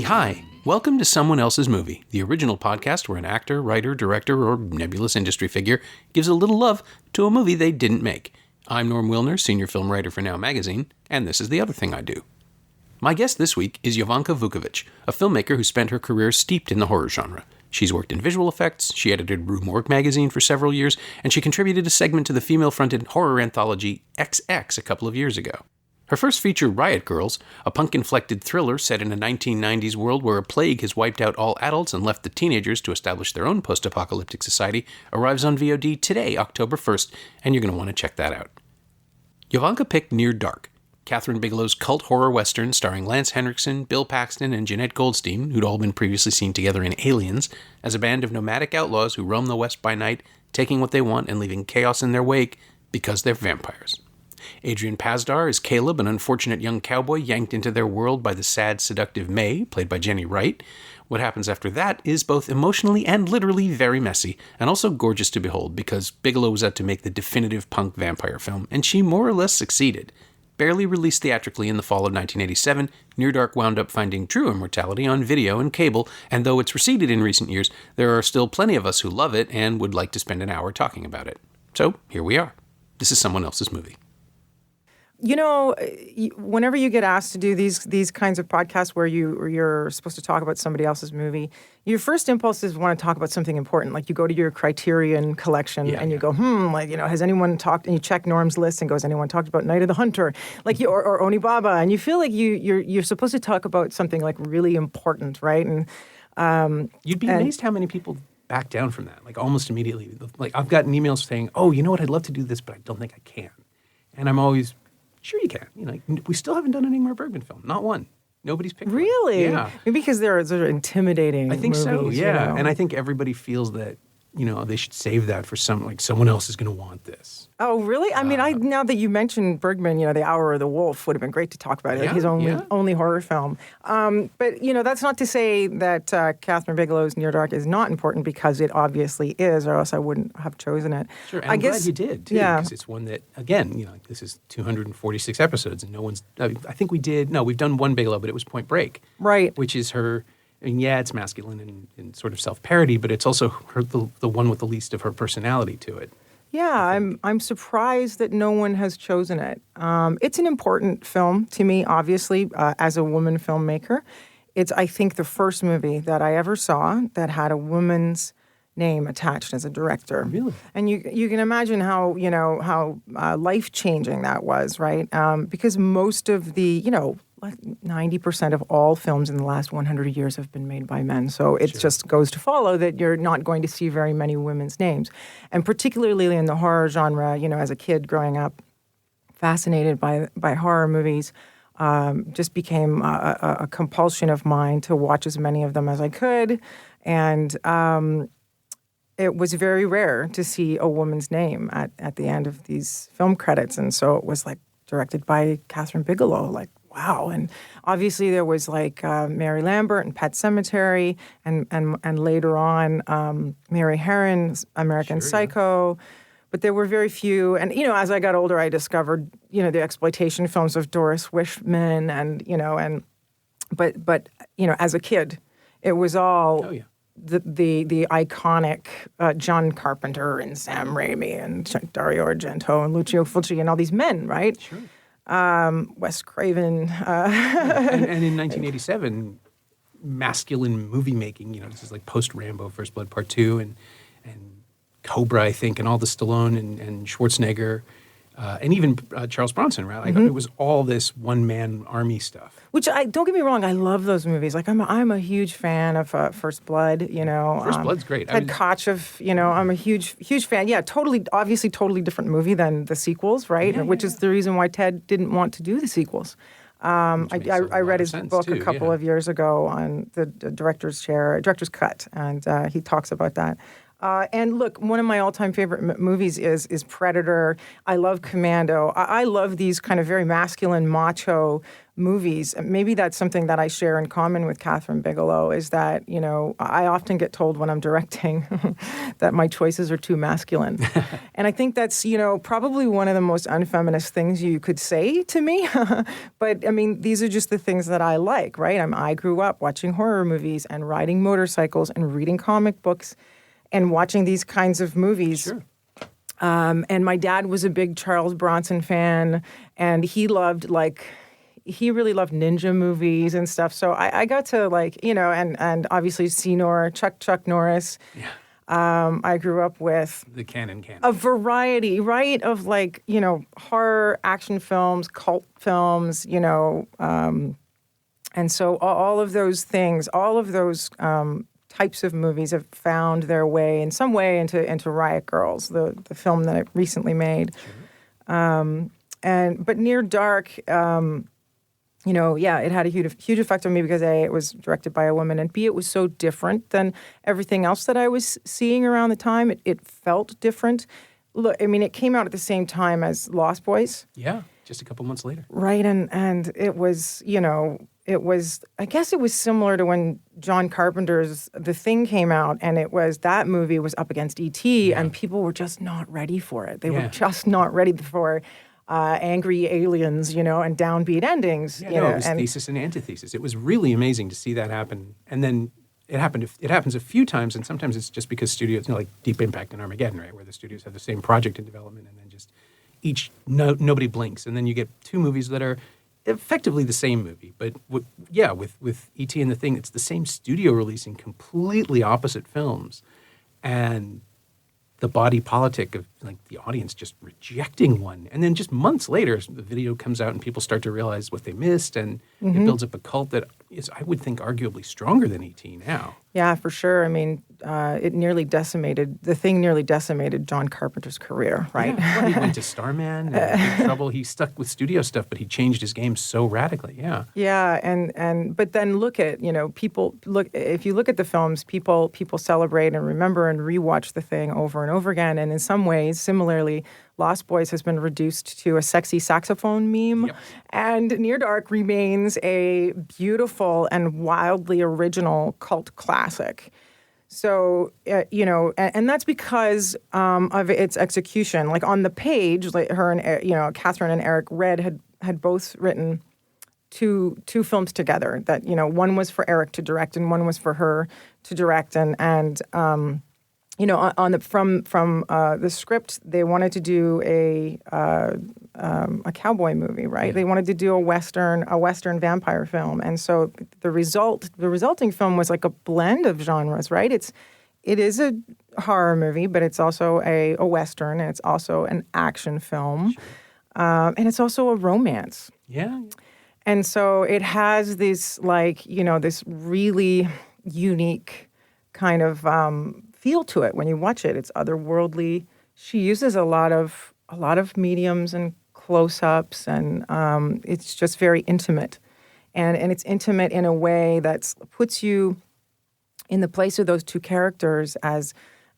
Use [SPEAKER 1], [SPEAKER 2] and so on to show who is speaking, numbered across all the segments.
[SPEAKER 1] Hi, welcome to Someone Else's Movie, the original podcast where an actor, writer, director, or nebulous industry figure gives a little love to a movie they didn't make. I'm Norm Wilner, senior film writer for Now Magazine, and this is the other thing I do. My guest this week is Jovanka Vuckovic, a filmmaker who spent her career steeped in the horror genre. She's worked in visual effects, she edited Rue Morgue magazine for several years, and she contributed a segment to the female-fronted horror anthology XX a couple of years ago. Her first feature, Riot Girls, a punk-inflected thriller set in a 1990s world where a plague has wiped out all adults and left the teenagers to establish their own post-apocalyptic society, arrives on VOD today, October 1st, and you're going to want to check that out. Jovanka picked Near Dark, Kathryn Bigelow's cult horror western starring Lance Henriksen, Bill Paxton, and Jeanette Goldstein, who'd all been previously seen together in Aliens, as a band of nomadic outlaws who roam the West by night, taking what they want and leaving chaos in their wake because they're vampires. Adrian Pasdar is Caleb, an unfortunate young cowboy yanked into their world by the sad, seductive May, played by Jenny Wright. What happens after that is both emotionally and literally very messy, and also gorgeous to behold, because Bigelow was out to make the definitive punk vampire film, and she more or less succeeded. Barely released theatrically in the fall of 1987, Near Dark wound up finding true immortality on video and cable, and though it's receded in recent years, there are still plenty of us who love it and would like to spend an hour talking about it. So, here we are. This is Someone Else's Movie.
[SPEAKER 2] You know, whenever you get asked to do these kinds of podcasts where you're supposed to talk about somebody else's movie, your first impulse is want to talk about something important. Like you go to your Criterion collection and you go, has anyone talked? And you check Norm's list and goes, anyone talked about Night of the Hunter, or Onibaba? And you feel like you're supposed to talk about something like really important, right? And
[SPEAKER 1] you'd be amazed how many people back down from that, like almost immediately. Like I've gotten emails saying, "Oh, you know what? I'd love to do this, but I don't think I can." And I'm always, sure you can. You know, we still haven't done an Ingmar Bergman film. Not one. Nobody's picked
[SPEAKER 2] Really?
[SPEAKER 1] one. Yeah.
[SPEAKER 2] Maybe because they're intimidating
[SPEAKER 1] I think
[SPEAKER 2] movies,
[SPEAKER 1] so, yeah.
[SPEAKER 2] You know?
[SPEAKER 1] And I think everybody feels that, they should save that for someone else is going to want this.
[SPEAKER 2] Oh, really? I mean, now that you mentioned Bergman, The Hour of the Wolf would have been great to talk about. His only horror film. But, that's not to say that Kathryn Bigelow's Near Dark is not important, because it obviously is, or else I wouldn't have chosen it.
[SPEAKER 1] Sure, and I'm glad you did, too, because it's one that, again, this is 246 episodes, and we've done one Bigelow, but it was Point Break.
[SPEAKER 2] Right.
[SPEAKER 1] Which is her... I mean, yeah, it's masculine and sort of self-parody, but it's also the one with the least of her personality to it.
[SPEAKER 2] Yeah, I'm surprised that no one has chosen it. It's an important film to me, obviously, as a woman filmmaker. It's, I think, the first movie that I ever saw that had a woman's name attached as a director.
[SPEAKER 1] Really?
[SPEAKER 2] And you can imagine how life-changing that was, right? Because most of the, 90% of all films in the last 100 years have been made by men. So it just goes to follow that you're not going to see very many women's names. And particularly in the horror genre, as a kid growing up, fascinated by horror movies, just became a compulsion of mine to watch as many of them as I could. And it was very rare to see a woman's name at the end of these film credits. And so it was directed by Kathryn Bigelow, wow. And obviously there was Mary Lambert and Pet Sematary and later on Mary Herron's American Psycho. Yeah. But there were very few. And, as I got older, I discovered, the exploitation films of Doris Wishman but as a kid, it was all the iconic John Carpenter and Sam Raimi and Dario Argento and Lucio Fulci and all these men, right?
[SPEAKER 1] Sure.
[SPEAKER 2] Wes Craven.
[SPEAKER 1] And in 1987, masculine movie making, this is like post-Rambo, First Blood Part 2, and Cobra, I think, and all the Stallone and Schwarzenegger, and even Charles Bronson, right? It was all this one-man army stuff. Which,
[SPEAKER 2] don't get me wrong, I love those movies. I'm a huge fan of First Blood,
[SPEAKER 1] First Blood's great.
[SPEAKER 2] Ted Koch I'm a huge fan. Yeah, obviously totally different movie than the sequels, right? Which is the reason why Ted didn't want to do the sequels. I read his book a couple of years ago on the director's cut, and he talks about that. And look, one of my all-time favorite movies is Predator. I love Commando. I love these kind of very masculine, macho movies. Maybe that's something that I share in common with Kathryn Bigelow is that, I often get told when I'm directing that my choices are too masculine. And I think that's, probably one of the most unfeminist things you could say to me. But I mean, these are just the things that I like, right? I grew up watching horror movies and riding motorcycles and reading comic books and watching these kinds of movies.
[SPEAKER 1] Sure.
[SPEAKER 2] And my dad was a big Charles Bronson fan, and he really loved ninja movies and stuff. So I got to and obviously Chuck Norris.
[SPEAKER 1] Yeah.
[SPEAKER 2] I grew up with
[SPEAKER 1] The canon.
[SPEAKER 2] a variety, right, of horror, action films, cult films, and so all of those things, all of those types of movies have found their way in some way into Riot Girls, the film that I recently made.
[SPEAKER 1] Sure.
[SPEAKER 2] But Near Dark, it had a huge effect on me because A, it was directed by a woman, and B, it was so different than everything else that I was seeing around the time. It felt different. Look, I mean, it came out at the same time as Lost Boys.
[SPEAKER 1] Yeah, just a couple months later.
[SPEAKER 2] Right, and it was, I guess it was similar to when John Carpenter's The Thing came out, and that movie was up against E.T., and people were just not ready for it. They were just not ready for angry aliens, and downbeat endings.
[SPEAKER 1] Yeah, it was thesis and antithesis. It was really amazing to see that happen. And then it happens a few times, and sometimes it's just because studios, like Deep Impact and Armageddon, right, where the studios have the same project in development, and then just nobody blinks. And then you get two movies that are effectively the same movie. But with E.T. and The Thing, it's the same studio releasing completely opposite films. And the body politic of the audience just rejecting one. And then just months later, the video comes out and people start to realize what they missed, and it builds up a cult that is, I would think, arguably stronger than E.T. now.
[SPEAKER 2] Yeah, for sure. I mean, The Thing nearly decimated John Carpenter's career, right?
[SPEAKER 1] Yeah. Well, he went to Starman, and Big Trouble. He stuck with studio stuff, but he changed his game so radically, yeah.
[SPEAKER 2] Yeah, but then if you look at the films, people celebrate and remember and rewatch The Thing over and over again. And in some ways, similarly, Lost Boys has been reduced to a sexy saxophone meme.
[SPEAKER 1] Yep.
[SPEAKER 2] And Near Dark remains a beautiful and wildly original cult classic. So, and that's because of its execution. Like on the page, her and, Kathryn and Eric Red had both written two films together that, one was for Eric to direct and one was for her to direct. From the script, they wanted to do a cowboy movie, right? Yeah. They wanted to do a western vampire film, and so the resulting film was like a blend of genres, right? It is a horror movie, but it's also a western, and it's also an action film, sure. And it's also a romance.
[SPEAKER 1] Yeah.
[SPEAKER 2] And so it has this this really unique kind of feel to it when you watch it. It's otherworldly. She uses a lot of mediums and close-ups, and it's just very intimate. And it's intimate in a way that puts you in the place of those two characters as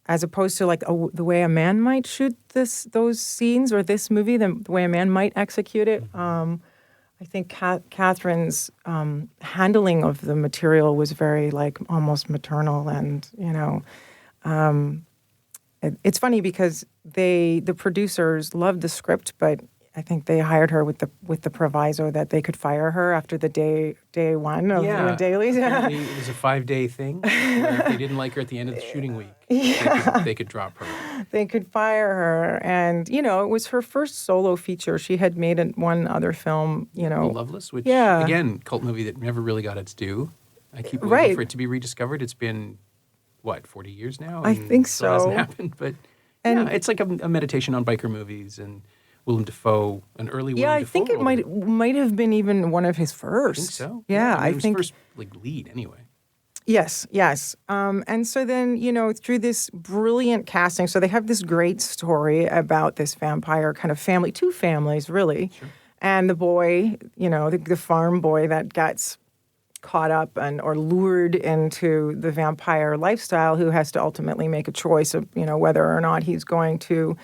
[SPEAKER 2] opposed to the way a man might shoot those scenes or this movie, the way a man might execute it. I think Kathryn's handling of the material was very almost maternal, and it's funny because the producers loved the script, but I think they hired her with the proviso that they could fire her after the day one of the dailies.
[SPEAKER 1] Apparently it was a 5-day thing. Where if they didn't like her at the end of the shooting week, they could drop her.
[SPEAKER 2] They could fire her, and it was her first solo feature. She had made one other film,
[SPEAKER 1] Loveless, which again, cult movie that never really got its due. I keep waiting for it to be rediscovered. It's been 40 years now?
[SPEAKER 2] I think so.
[SPEAKER 1] It hasn't happened, but it's like a meditation on biker movies, and Willem Dafoe, an early Willem Dafoe.
[SPEAKER 2] Yeah, I think it might have been even one of his first.
[SPEAKER 1] I think so.
[SPEAKER 2] Yeah,
[SPEAKER 1] I think his first lead anyway.
[SPEAKER 2] Yes. And so then, through this brilliant casting, so they have this great story about this vampire kind of family, two families really, sure. And the boy, the farm boy that gets caught up or lured into the vampire lifestyle, who has to ultimately make a choice of, whether or not he's going to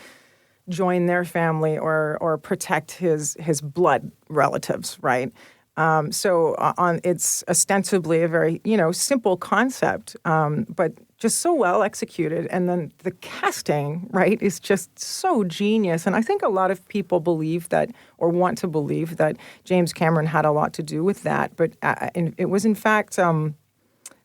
[SPEAKER 2] join their family or protect his blood relatives, right? It's ostensibly a very, simple concept, but just so well executed. And then the casting, right, is just so genius. And I think a lot of people believe that, or want to believe that James Cameron had a lot to do with that. But it was, in fact,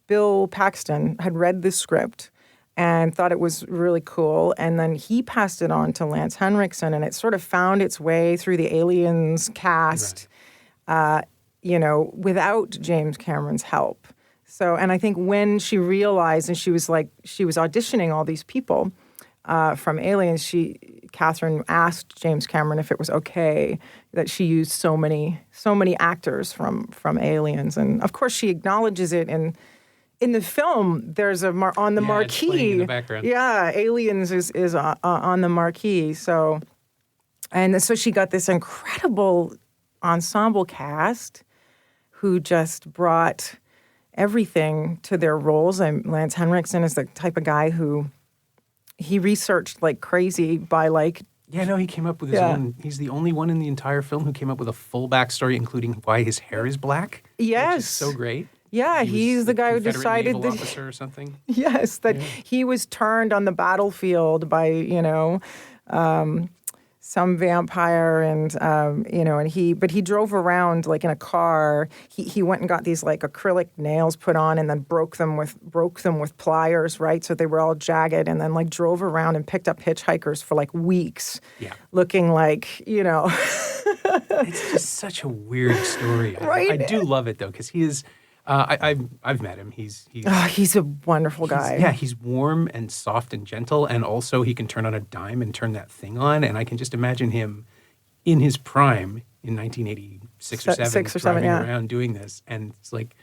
[SPEAKER 2] Bill Paxton had read the script and thought it was really cool. And then he passed it on to Lance Henriksen, and it sort of found its way through the Aliens cast, without James Cameron's help. So, and I think when she realized, and she was auditioning all these people from Aliens, Kathryn asked James Cameron if it was okay that she used so many actors from Aliens. And of course she acknowledges it in the film. There's on the marquee.
[SPEAKER 1] It's playing in the background.
[SPEAKER 2] Yeah, Aliens is on the marquee. So she got this incredible ensemble cast who just brought everything to their roles. And Lance Henriksen is the type of guy who he researched like crazy by
[SPEAKER 1] he came up with his own. He's the only one in the entire film who came up with a full backstory, including why his hair is black.
[SPEAKER 2] Yes.
[SPEAKER 1] Which is so great.
[SPEAKER 2] Yeah, he's the guy who decided
[SPEAKER 1] that officer or something.
[SPEAKER 2] Yes, that he was turned on the battlefield by, some vampire, and he drove around like in a car. He went and got these like acrylic nails put on, and then broke them with pliers, right? So they were all jagged, and then like drove around and picked up hitchhikers for like weeks, looking like,
[SPEAKER 1] It's just such a weird story.
[SPEAKER 2] Right?
[SPEAKER 1] I do love it though, because he is. I've met him. He's
[SPEAKER 2] a wonderful guy.
[SPEAKER 1] He's warm and soft and gentle, and also he can turn on a dime and turn that thing on. And I can just imagine him in his prime in 1986 or 7, driving around doing this. And it's like,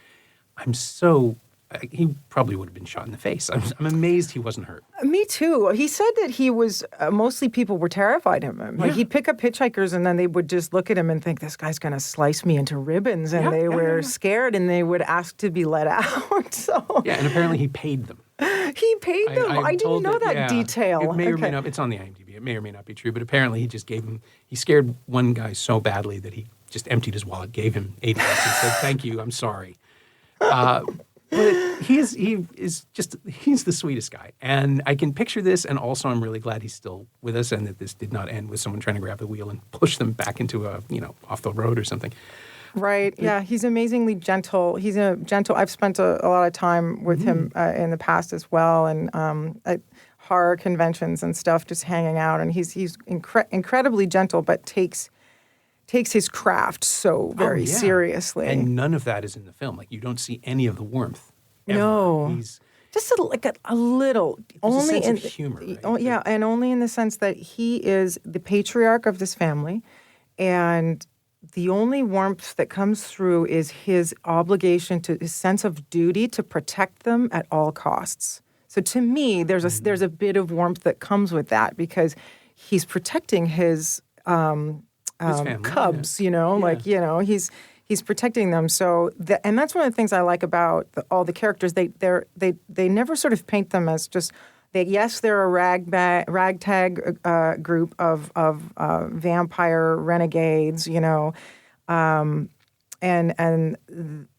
[SPEAKER 1] he probably would have been shot in the face. I'm amazed he wasn't hurt.
[SPEAKER 2] Me too. He said that he was, mostly people were terrified of him. Like he'd pick up hitchhikers and then they would just look at him and think, this guy's going to slice me into ribbons. And they were scared and they would ask to be let out. So
[SPEAKER 1] and apparently he paid them.
[SPEAKER 2] He paid them. I didn't know that detail.
[SPEAKER 1] It may or may not, it's on the IMDb. It may or may not be true, but apparently he just he scared one guy so badly that he just emptied his wallet, gave him $8 and said, thank you, I'm sorry. But he's the sweetest guy. And I can picture this, and also I'm really glad he's still with us and that this did not end with someone trying to grab the wheel and push them back into off the road or something.
[SPEAKER 2] Right. Yeah. He's amazingly gentle. I've spent a lot of time with him in the past as well, and at horror conventions and stuff, just hanging out. And he's incredibly gentle, but takes his craft so very seriously.
[SPEAKER 1] And none of that is in the film. Like, you don't see any of the warmth. Ever.
[SPEAKER 2] No.
[SPEAKER 1] He's
[SPEAKER 2] just a little.
[SPEAKER 1] Only a sense of humor, right?
[SPEAKER 2] Oh, yeah, and only in the sense that he is the patriarch of this family, and the only warmth that comes through is his obligation his sense of duty to protect them at all costs. So to me, there's a bit of warmth that comes with that, because he's protecting his family, cubs, he's protecting them. So, and that's one of the things I like about all the characters. They never sort of paint them as just. They're a ragtag group of vampire renegades, and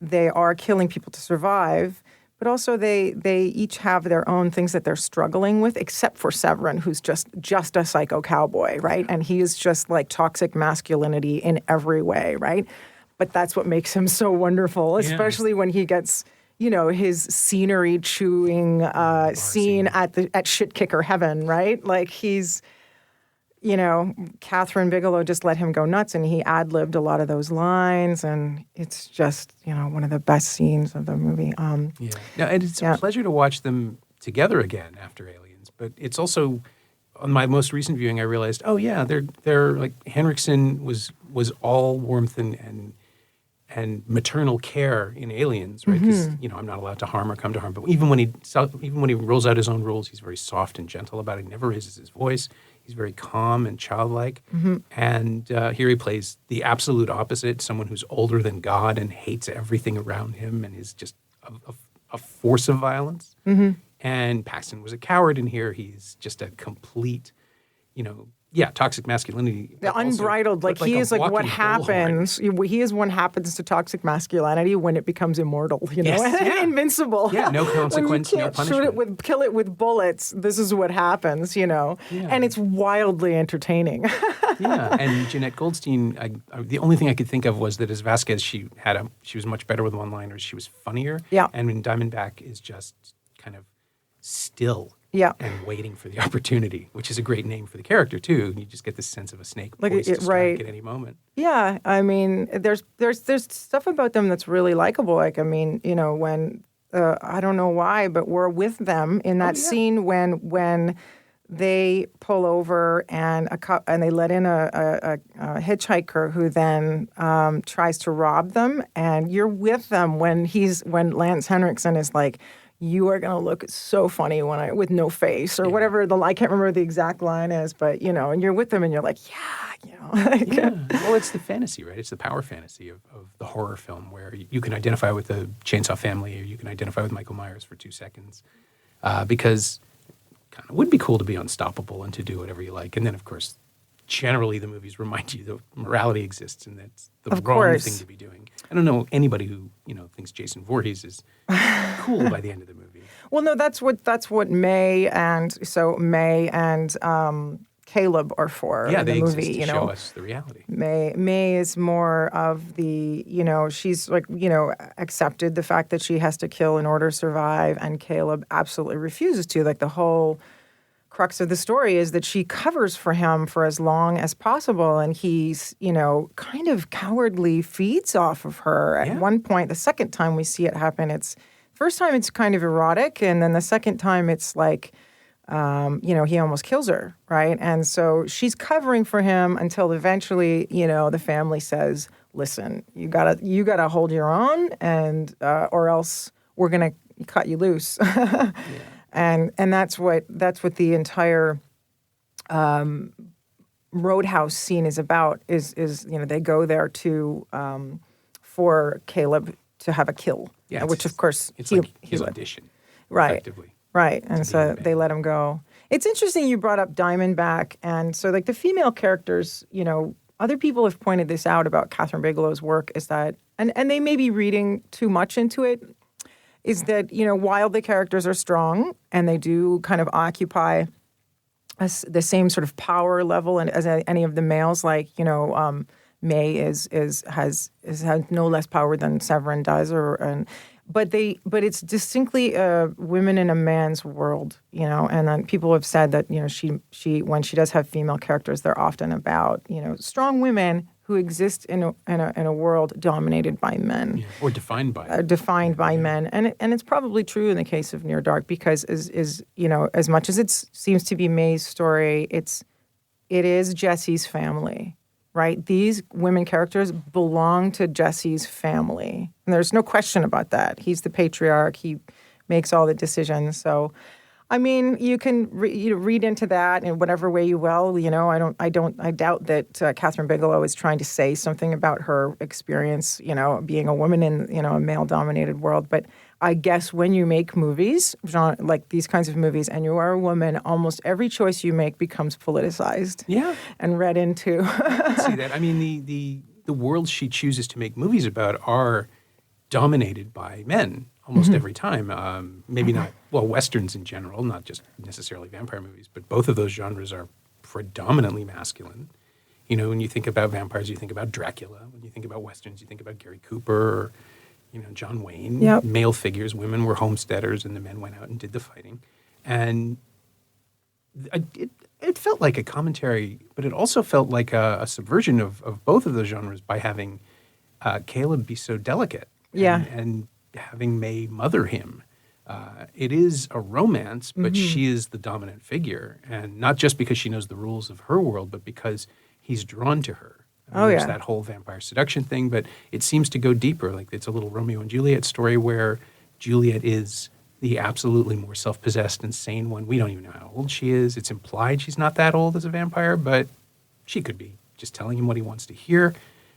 [SPEAKER 2] they are killing people to survive. But also they each have their own things that they're struggling with, except for Severin, who's just a psycho cowboy, right? And he is just like toxic masculinity in every way, right? But that's what makes him so wonderful, especially when he gets, his scenery chewing scene at Shit Kicker Heaven, right? Like he's, Kathryn Bigelow just let him go nuts, and he ad-libbed a lot of those lines, and it's just, one of the best scenes of the movie.
[SPEAKER 1] And it's a pleasure to watch them together again after Aliens, but it's also, on my most recent viewing, I realized, they're like, Henriksen was all warmth and maternal care in Aliens, right? Because I'm not allowed to harm or come to harm. But even when he rolls out his own rules, he's very soft and gentle about it. He never raises his voice. He's very calm and childlike. And here he plays the absolute opposite: someone who's older than God and hates everything around him and is just a force of violence. And Paxton was a coward, and here he's just a complete, toxic masculinity.
[SPEAKER 2] The unbridled, like he is like what happens. He is what happens to toxic masculinity when it becomes immortal, invincible.
[SPEAKER 1] Yeah, no consequence, no punishment.
[SPEAKER 2] Kill it with bullets. This is what happens, and it's wildly entertaining.
[SPEAKER 1] Yeah, and Jeanette Goldstein, the only thing I could think of was that as Vasquez, she was much better with one-liners. She was funnier.
[SPEAKER 2] Yeah,
[SPEAKER 1] and when Diamondback is just kind of still.
[SPEAKER 2] Yeah.
[SPEAKER 1] And waiting for the opportunity, which is a great name for the character, too. You just get this sense of a snake poised to strike at any moment.
[SPEAKER 2] Yeah. I mean, there's stuff about them that's really likable. Like, I mean, when, I don't know why, but we're with them in that scene when they pull over and they let in a hitchhiker who then tries to rob them. And you're with them when Lance Henriksen is like, you are going to look so funny with no face or whatever I can't remember the exact line is, but and you're with them and you're like,
[SPEAKER 1] Well, it's the fantasy, right? It's the power fantasy of the horror film where you can identify with the Chainsaw Family or you can identify with Michael Myers for 2 seconds because it kind of would be cool to be unstoppable and to do whatever you like. And then, of course, generally the movies remind you that morality exists and that's the wrong thing to be doing. I don't know anybody who thinks Jason Voorhees is cool by the end of the movie.
[SPEAKER 2] Well, no, that's what May and Caleb are for.
[SPEAKER 1] Yeah,
[SPEAKER 2] in
[SPEAKER 1] they
[SPEAKER 2] the movie,
[SPEAKER 1] exist to show us the reality.
[SPEAKER 2] May is more of the she's like accepted the fact that she has to kill in order to survive, and Caleb absolutely refuses to. Like the whole crux of the story is that she covers for him for as long as possible, and he's, kind of cowardly feeds off of her. At one point, the second time we see it happen, first time it's kind of erotic, and then the second time it's like, he almost kills her, right? And so she's covering for him until eventually, the family says, "Listen, you gotta hold your own, and or else we're gonna cut you loose." And that's what the entire Roadhouse scene is about. Is they go there for Caleb to have a kill, which of course
[SPEAKER 1] it's like his audition,
[SPEAKER 2] right?
[SPEAKER 1] Effectively.
[SPEAKER 2] Right, and so they let him go. It's interesting you brought up Diamondback, and so like the female characters, other people have pointed this out about Kathryn Bigelow's work is that, and they may be reading too much into it, is that, while the characters are strong and they do kind of occupy the same sort of power level as any of the males, like, May has no less power than Severin does, but it's distinctly women in a man's world, and then people have said that, she when she does have female characters, they're often about, strong women who exist in a world dominated by men,
[SPEAKER 1] or defined by
[SPEAKER 2] men, and it's probably true in the case of Near Dark because as much as it seems to be May's story, it is Jesse's family, right? These women characters belong to Jesse's family, and there's no question about that. He's the patriarch. He makes all the decisions. So, I mean, you can read into that in whatever way you will. I doubt that Kathryn Bigelow is trying to say something about her experience, being a woman in, a male-dominated world. But I guess when you make movies, like these kinds of movies, and you are a woman, almost every choice you make becomes politicized.
[SPEAKER 1] Yeah.
[SPEAKER 2] And read into.
[SPEAKER 1] See that? I mean, the worlds she chooses to make movies about are dominated by men. Almost every time. Maybe not, Westerns in general, not just necessarily vampire movies, but both of those genres are predominantly masculine. When you think about vampires, you think about Dracula. When you think about Westerns, you think about Gary Cooper or, John Wayne.
[SPEAKER 2] Yep.
[SPEAKER 1] Male figures, women were homesteaders, and the men went out and did the fighting. And it felt like a commentary, but it also felt like a subversion of both of those genres by having Caleb be so delicate. And having May mother him. It is a romance, but she is the dominant figure. And not just because she knows the rules of her world, but because he's drawn to her. There's that whole vampire seduction thing, but it seems to go deeper. Like it's a little Romeo and Juliet story where Juliet is the absolutely more self-possessed and sane one. We don't even know how old she is. It's implied she's not that old as a vampire, but she could be just telling him what he wants to hear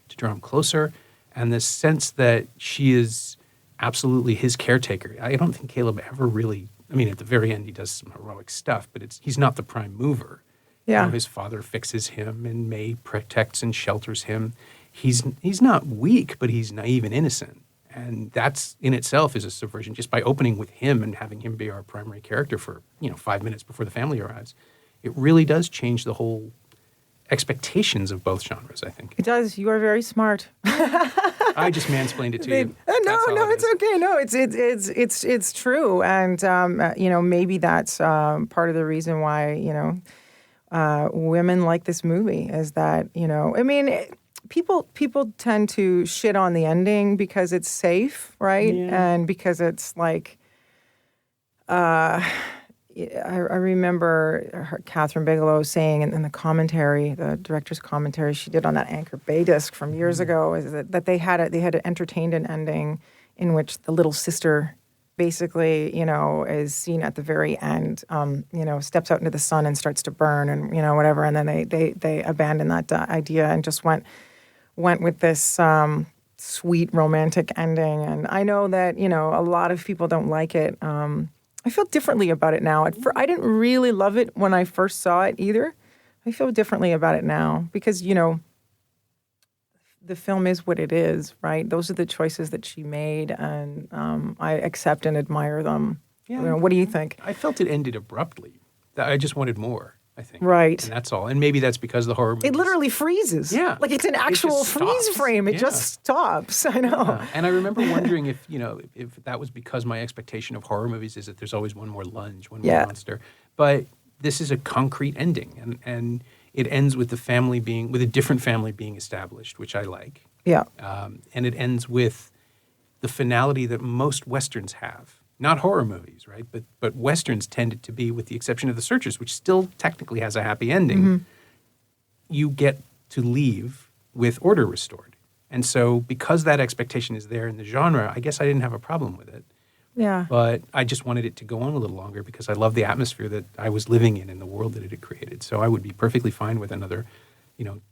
[SPEAKER 1] to draw him closer. And this sense that she is absolutely his caretaker. I don't think Caleb ever really, at the very end he does some heroic stuff, but he's not the prime mover.
[SPEAKER 2] Yeah.
[SPEAKER 1] His father fixes him, and May protects and shelters him. He's not weak, but he's naive and innocent. And that's in itself is a subversion. Just by opening with him and having him be our primary character for 5 minutes before the family arrives, it really does change the whole expectations of both genres, I think.
[SPEAKER 2] It does. You are very smart.
[SPEAKER 1] I just mansplained it to you.
[SPEAKER 2] No, it's okay. No, it's true, and maybe that's part of the reason why women like this movie is that people tend to shit on the ending because it's safe, right?
[SPEAKER 1] Yeah.
[SPEAKER 2] And because it's like, I remember Kathryn Bigelow saying in the commentary, the director's commentary she did on that Anchor Bay disc from years ago, is that they had entertained an ending in which the little sister basically, is seen at the very end, steps out into the sun and starts to burn and, whatever. And then they abandoned that idea and just went with this sweet romantic ending. And I know that, a lot of people don't like it. I feel differently about it now. I didn't really love it when I first saw it either. I feel differently about it now because, the film is what it is, right? Those are the choices that she made, and I accept and admire them. Yeah. What do you think?
[SPEAKER 1] I felt it ended abruptly. I just wanted more, I think.
[SPEAKER 2] Right.
[SPEAKER 1] And that's all. And maybe that's because the horror movies...
[SPEAKER 2] It literally freezes.
[SPEAKER 1] Yeah.
[SPEAKER 2] Like it's an actual freeze frame. It just stops. I know.
[SPEAKER 1] Yeah. And I remember wondering if that was because my expectation of horror movies is that there's always one more lunge, one more monster. But this is a concrete ending. And it ends with with a different family being established, which I like.
[SPEAKER 2] Yeah.
[SPEAKER 1] And it ends with the finality that most Westerns have. Not horror movies, right? But Westerns tend it to be, with the exception of The Searchers, which still technically has a happy ending. Mm-hmm. You get to leave with order restored. And so because that expectation is there in the genre, I guess I didn't have a problem with it.
[SPEAKER 2] Yeah.
[SPEAKER 1] But I just wanted it to go on a little longer because I love the atmosphere that I was living in and the world that it had created. So I would be perfectly fine with another,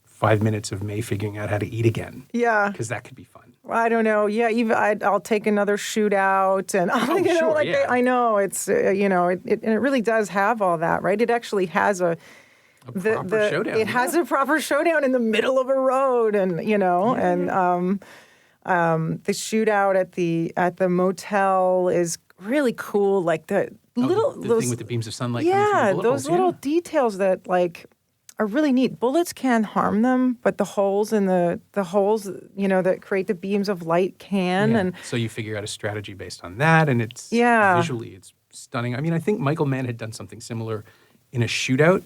[SPEAKER 1] 5 minutes of May figuring out how to eat again.
[SPEAKER 2] Yeah.
[SPEAKER 1] Because that could be fun.
[SPEAKER 2] I don't know. Yeah, even I'll take another shootout, and I know it's and it really does have all that, right? It actually has a
[SPEAKER 1] proper showdown.
[SPEAKER 2] It has a proper showdown in the middle of a road, and the shootout at the motel is really cool. Like the
[SPEAKER 1] thing with the beams of sunlight.
[SPEAKER 2] Yeah,
[SPEAKER 1] coming through the
[SPEAKER 2] those little details that are really neat. Bullets can't harm them, but the holes in the holes, that create the beams of light can.
[SPEAKER 1] Yeah.
[SPEAKER 2] And
[SPEAKER 1] so you figure out a strategy based on that, and it's visually it's stunning. I mean, I think Michael Mann had done something similar in a shootout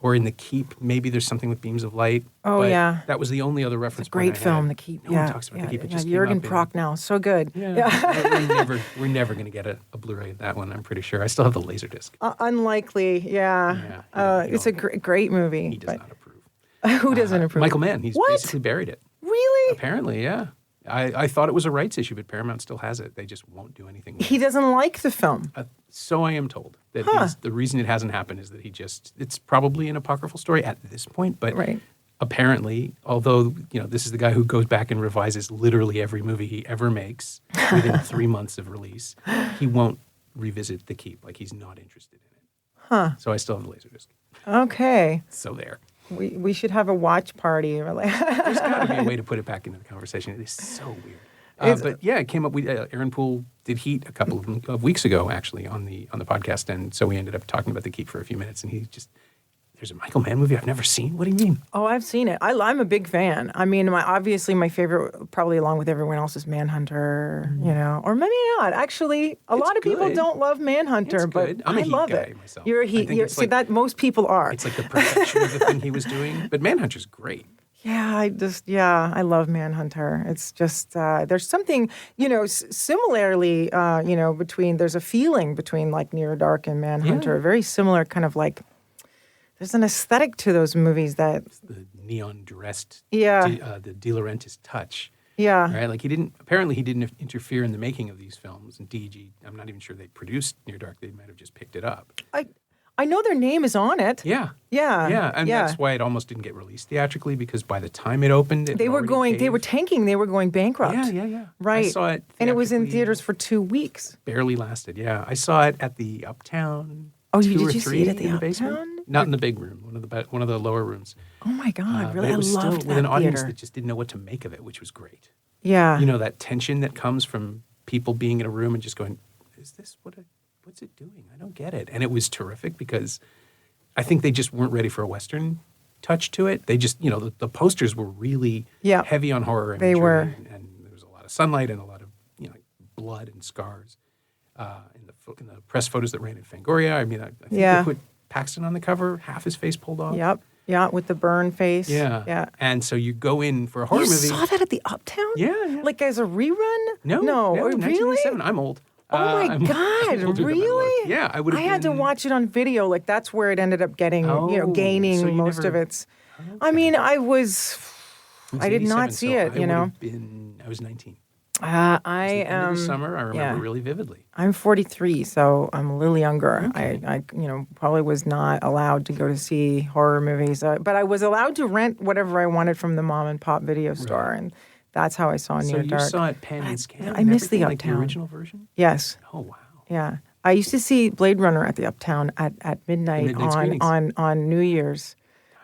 [SPEAKER 1] or in The Keep. Maybe there's something with beams of light.
[SPEAKER 2] Oh, yeah.
[SPEAKER 1] That was the only other reference
[SPEAKER 2] point I had. Great film, The Keep.
[SPEAKER 1] No one talks about The Keep. It just
[SPEAKER 2] Jürgen Prochnow, so good.
[SPEAKER 1] Yeah. We're never going to get a Blu-ray of that one, I'm pretty sure. I still have the Laserdisc.
[SPEAKER 2] Unlikely, yeah. It's a great movie.
[SPEAKER 1] He does not approve.
[SPEAKER 2] Who doesn't approve?
[SPEAKER 1] Michael Mann. He's basically buried it.
[SPEAKER 2] Really?
[SPEAKER 1] Apparently, yeah. I thought it was a rights issue, but Paramount still has it. They just won't do anything with it.
[SPEAKER 2] He doesn't like the film.
[SPEAKER 1] So I am told. That the reason it hasn't happened is that it's probably an apocryphal story at this point, but apparently, although, this is the guy who goes back and revises literally every movie he ever makes within 3 months of release, he won't revisit The Keep. Like, he's not interested in it.
[SPEAKER 2] Huh.
[SPEAKER 1] So I still have the Laserdisc.
[SPEAKER 2] Okay.
[SPEAKER 1] So there.
[SPEAKER 2] We should have a watch party.
[SPEAKER 1] There's got to be a way to put it back into the conversation. It is so weird. But yeah, it came up. Aaron Poole did Heat a couple of weeks ago, actually, on the podcast, and so we ended up talking about The Keep for a few minutes. And there's a Michael Mann movie I've never seen. What do you mean?
[SPEAKER 2] Oh, I've seen it. I'm a big fan. I mean, obviously my favorite, probably along with everyone else, is Manhunter. Or maybe not. Actually, a lot of people don't love Manhunter, but
[SPEAKER 1] I'm a
[SPEAKER 2] I
[SPEAKER 1] Heat
[SPEAKER 2] love
[SPEAKER 1] guy
[SPEAKER 2] it.
[SPEAKER 1] myself.
[SPEAKER 2] You're a Heat. That most people are.
[SPEAKER 1] It's like the perfection of the thing he was doing. But Manhunter's great.
[SPEAKER 2] Yeah, I love Manhunter. It's just, there's something, similarly, there's a feeling between like Near Dark and Manhunter, a very similar kind of like, there's an aesthetic to those movies that.
[SPEAKER 1] It's the neon dressed, the De Laurentiis touch.
[SPEAKER 2] Yeah.
[SPEAKER 1] Right? Like he didn't interfere in the making of these films. And DG, I'm not even sure they produced Near Dark. They might have just picked it up.
[SPEAKER 2] I know their name is on it.
[SPEAKER 1] Yeah. And that's why it almost didn't get released theatrically, because by the time it opened, they were
[SPEAKER 2] tanking, they were going bankrupt.
[SPEAKER 1] Yeah.
[SPEAKER 2] Right.
[SPEAKER 1] I saw it
[SPEAKER 2] and it was in theaters for 2 weeks.
[SPEAKER 1] Barely lasted, yeah. I saw it at the Uptown.
[SPEAKER 2] Oh, did you see it at the Uptown?
[SPEAKER 1] Basement. Not in the big room, one of the lower rooms.
[SPEAKER 2] Oh my God, really?
[SPEAKER 1] But it was
[SPEAKER 2] I
[SPEAKER 1] still
[SPEAKER 2] loved
[SPEAKER 1] with
[SPEAKER 2] that
[SPEAKER 1] an audience
[SPEAKER 2] theater.
[SPEAKER 1] that just didn't know what to make of it, which was great.
[SPEAKER 2] Yeah.
[SPEAKER 1] You know, that tension that comes from people being in a room and just going, is this what's it doing? I don't get it. And it was terrific because I think they just weren't ready for a Western touch to it. They just, you know, the posters were really heavy on horror imagery.
[SPEAKER 2] They were.
[SPEAKER 1] And there was a lot of sunlight and a lot of, you know, blood and scars in the press photos that ran in Fangoria. I mean, I think they put Paxton on the cover, half his face pulled off.
[SPEAKER 2] Yep. Yeah, with the burn face.
[SPEAKER 1] Yeah.
[SPEAKER 2] Yeah.
[SPEAKER 1] And so you go in for a horror movie.
[SPEAKER 2] You saw that at the Uptown?
[SPEAKER 1] Yeah.
[SPEAKER 2] Like as a rerun?
[SPEAKER 1] No,
[SPEAKER 2] Really?
[SPEAKER 1] 1987. I'm old.
[SPEAKER 2] Oh my
[SPEAKER 1] I'm
[SPEAKER 2] God,
[SPEAKER 1] older than I
[SPEAKER 2] really?
[SPEAKER 1] look. Yeah, I would have
[SPEAKER 2] I had to watch it on video. Like that's where it ended up getting, gaining
[SPEAKER 1] so you
[SPEAKER 2] most
[SPEAKER 1] never-
[SPEAKER 2] of its.
[SPEAKER 1] Okay.
[SPEAKER 2] I mean, I did
[SPEAKER 1] 87,
[SPEAKER 2] not see
[SPEAKER 1] so
[SPEAKER 2] it, you know.
[SPEAKER 1] I was 19.
[SPEAKER 2] I
[SPEAKER 1] End of the summer, I remember really vividly.
[SPEAKER 2] I'm 43, so I'm a little younger.
[SPEAKER 1] Okay.
[SPEAKER 2] I probably was not allowed to go to see horror movies, but I was allowed to rent whatever I wanted from the mom and pop video store, and that's how I saw Near Dark.
[SPEAKER 1] So you saw it pan and scan.
[SPEAKER 2] I missed the
[SPEAKER 1] like
[SPEAKER 2] Uptown.
[SPEAKER 1] the original version.
[SPEAKER 2] Yes.
[SPEAKER 1] Oh wow.
[SPEAKER 2] Yeah. I used to see Blade Runner at the Uptown at midnight on New Year's.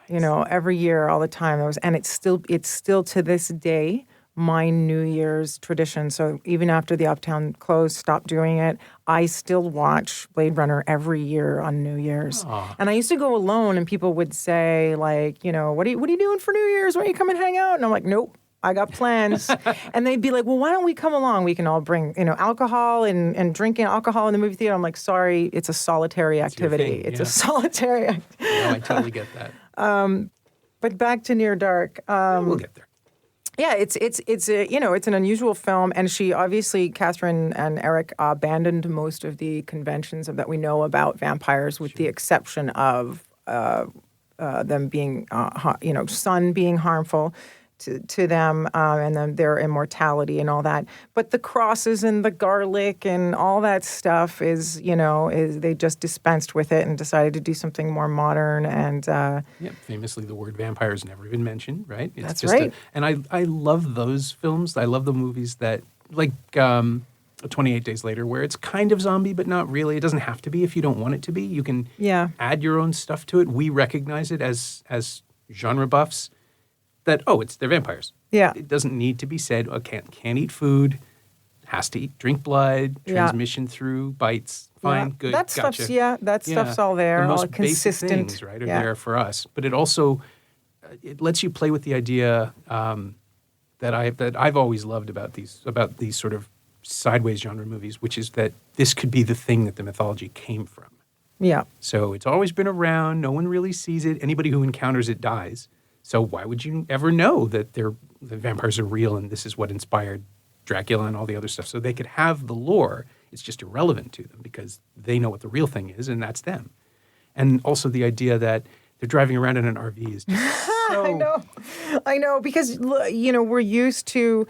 [SPEAKER 2] Nice. You know, every year, all the time. It's still to this day my New Year's tradition. So even after the Uptown closed, stopped doing it, I still watch Blade Runner every year on New Year's.
[SPEAKER 1] Aww.
[SPEAKER 2] And I used to go alone, and people would say, like, you know, what are you doing for New Year's? Why don't you come and hang out? And I'm like, nope. I got plans. And they'd be like, well, why don't we come along? We can all bring, you know, alcohol and drinking alcohol in the movie theater. I'm like, sorry, it's a solitary activity. It's a solitary activity.
[SPEAKER 1] No, I totally get that.
[SPEAKER 2] But back to Near Dark.
[SPEAKER 1] We'll get there.
[SPEAKER 2] Yeah, it's an unusual film, and she obviously, Kathryn and Eric, abandoned most of the conventions that we know about vampires, with the exception of them being, sun being harmful to them, and then their immortality and all that. But the crosses and the garlic and all that stuff is they just dispensed with it and decided to do something more modern. And
[SPEAKER 1] famously, the word vampire is never even mentioned, right? It's
[SPEAKER 2] that's
[SPEAKER 1] just
[SPEAKER 2] right.
[SPEAKER 1] And I love those films. I love the movies that, like 28 Days Later, where it's kind of zombie, but not really. It doesn't have to be if you don't want it to be. You can add your own stuff to it. We recognize it as genre buffs. That, they're vampires.
[SPEAKER 2] Yeah.
[SPEAKER 1] It doesn't need to be said, can't eat food, has to drink blood, transmission through bites, fine, good,
[SPEAKER 2] that
[SPEAKER 1] gotcha.
[SPEAKER 2] Stuff's all there,
[SPEAKER 1] the most
[SPEAKER 2] all consistent.
[SPEAKER 1] basic things, right, are there for us. But it also, it lets you play with the idea that I've always loved about these sort of sideways genre movies, which is that this could be the thing that the mythology came from.
[SPEAKER 2] Yeah.
[SPEAKER 1] So it's always been around, no one really sees it, anybody who encounters it dies. So why would you ever know that the vampires are real and this is what inspired Dracula and all the other stuff? So they could have the lore. It's just irrelevant to them because they know what the real thing is, and that's them. And also the idea that they're driving around in an RV is just so...
[SPEAKER 2] I know, because, we're used to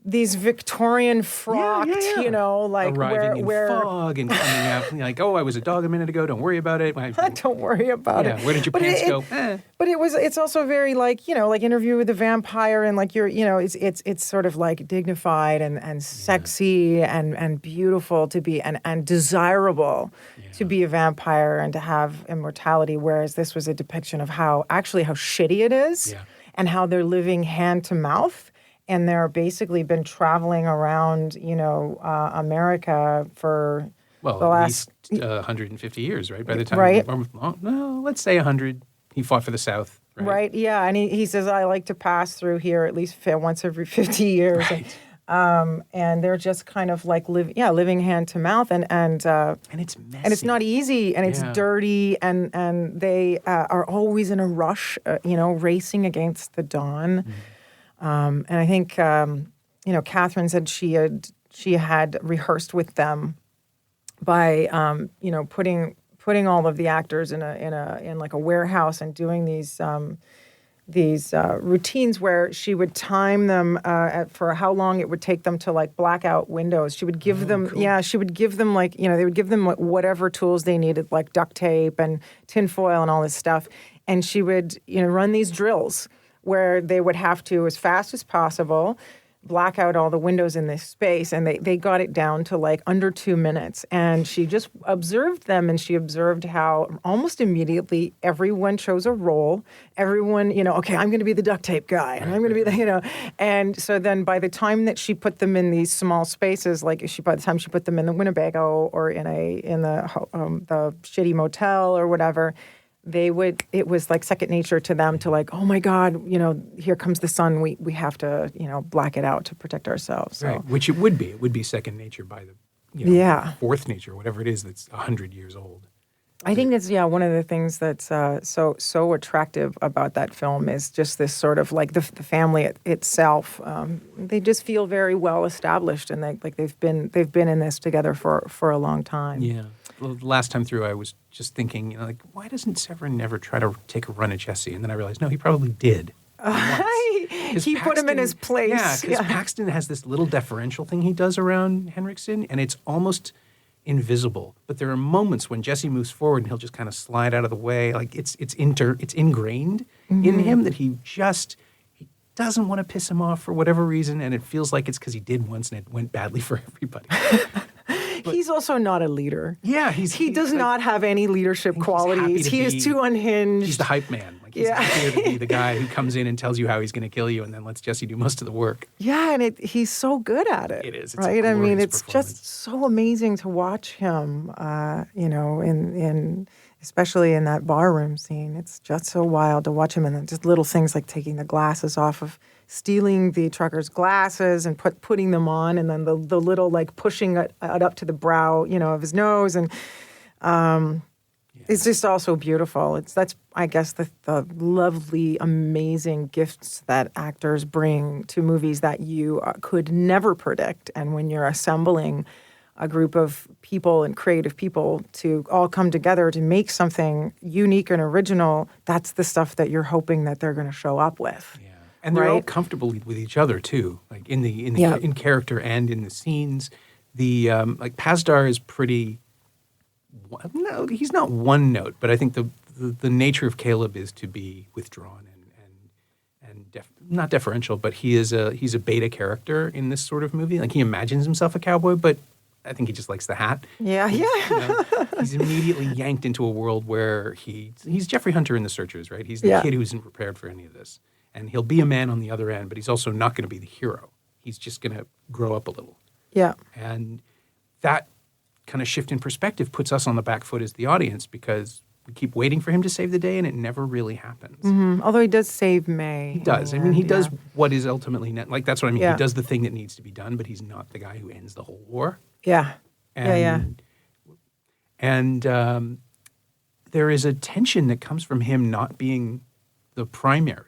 [SPEAKER 2] these Victorian frocked, like
[SPEAKER 1] arriving in fog and coming out like, I was a dog a minute ago. Don't worry about it.
[SPEAKER 2] Don't worry about it.
[SPEAKER 1] Where did your pants go?
[SPEAKER 2] But it's also very like Interview with the Vampire, and like it's sort of like dignified and sexy and beautiful to be and desirable to be a vampire and to have immortality. Whereas this was a depiction of how shitty it is and how they're living hand to mouth. And they're basically been traveling around, America for the last...
[SPEAKER 1] at least 150 years, right? By the time... let's say 100. He fought for the South, right?
[SPEAKER 2] Right, yeah. And he says, I like to pass through here at least once every 50 years.
[SPEAKER 1] Right.
[SPEAKER 2] And they're just kind of like living hand to mouth. And
[SPEAKER 1] it's messy.
[SPEAKER 2] And it's not easy, and it's dirty, and they are always in a rush, racing against the dawn. Mm. And I think, Kathryn said she had rehearsed with them by, putting all of the actors in like a warehouse and doing these routines where she would time them for how long it would take them to like black out windows. She would give them, cool. She would give them like, they would give them whatever tools they needed, like duct tape and tinfoil and all this stuff. And she would, run these drills where they would have to, as fast as possible, black out all the windows in this space. And they got it down to like under 2 minutes. And she just observed them, and she observed how almost immediately everyone chose a role. Everyone, okay, I'm going to be the duct tape guy, and I'm going to be the, And so then by the time that she put them in these small spaces, like by the time she put them in the Winnebago or in the shitty motel or whatever, it was like second nature to them to like, oh my God, here comes the sun. We have to, black it out to protect ourselves. So.
[SPEAKER 1] Right. Which it would be. It would be second nature by the, fourth nature, whatever it is that's 100 years old.
[SPEAKER 2] I think that's, one of the things that's so attractive about that film is just this sort of like the family itself. They just feel very well established, and they've been in this together for a long time.
[SPEAKER 1] Yeah. Well, the last time through, I was just thinking, why doesn't Severin never try to take a run at Jesse? And then I realized, no, he probably did.
[SPEAKER 2] He put him in his place.
[SPEAKER 1] Yeah, because Paxton has this little deferential thing he does around Henriksen, and it's almost invisible. But there are moments when Jesse moves forward, and he'll just kind of slide out of the way. Like it's ingrained in him that he doesn't want to piss him off for whatever reason, and it feels like it's because he did once and it went badly for everybody.
[SPEAKER 2] But he's also not a leader.
[SPEAKER 1] Yeah,
[SPEAKER 2] he does not have any leadership qualities. He is too unhinged.
[SPEAKER 1] He's the hype man. Like he's here to be the guy who comes in and tells you how he's going to kill you, and then lets Jesse do most of the work.
[SPEAKER 2] Yeah, and he's so good at it.
[SPEAKER 1] It is. It's
[SPEAKER 2] right. I mean, it's just so amazing to watch him. In especially in that barroom scene, it's just so wild to watch him, and then just little things like taking the glasses off of. Stealing the trucker's glasses and putting them on, and then the little like pushing it up to the brow, of his nose, and it's just all so beautiful. That's I guess the lovely, amazing gifts that actors bring to movies that you could never predict, and when you're assembling a group of people and creative people to all come together to make something unique and original, that's the stuff that you're hoping that they're going to show up with. Yeah.
[SPEAKER 1] And they're all comfortable with each other too, like in character and in the scenes. The like Pazdar is pretty. No, he's not one note, but I think the nature of Caleb is to be withdrawn and not deferential, but he's a beta character in this sort of movie. Like he imagines himself a cowboy, but I think he just likes the hat.
[SPEAKER 2] Yeah.
[SPEAKER 1] He's immediately yanked into a world where he's Jeffrey Hunter in The Searchers, right? He's the kid who isn't prepared for any of this. And he'll be a man on the other end, but he's also not going to be the hero. He's just going to grow up a little.
[SPEAKER 2] Yeah.
[SPEAKER 1] And that kind of shift in perspective puts us on the back foot as the audience because we keep waiting for him to save the day, and it never really happens.
[SPEAKER 2] Mm-hmm. Although he does save May.
[SPEAKER 1] He does. I mean, he does what is ultimately like that's what I mean. He does the thing that needs to be done, but he's not the guy who ends the whole war.
[SPEAKER 2] Yeah.
[SPEAKER 1] And there is a tension that comes from him not being the primary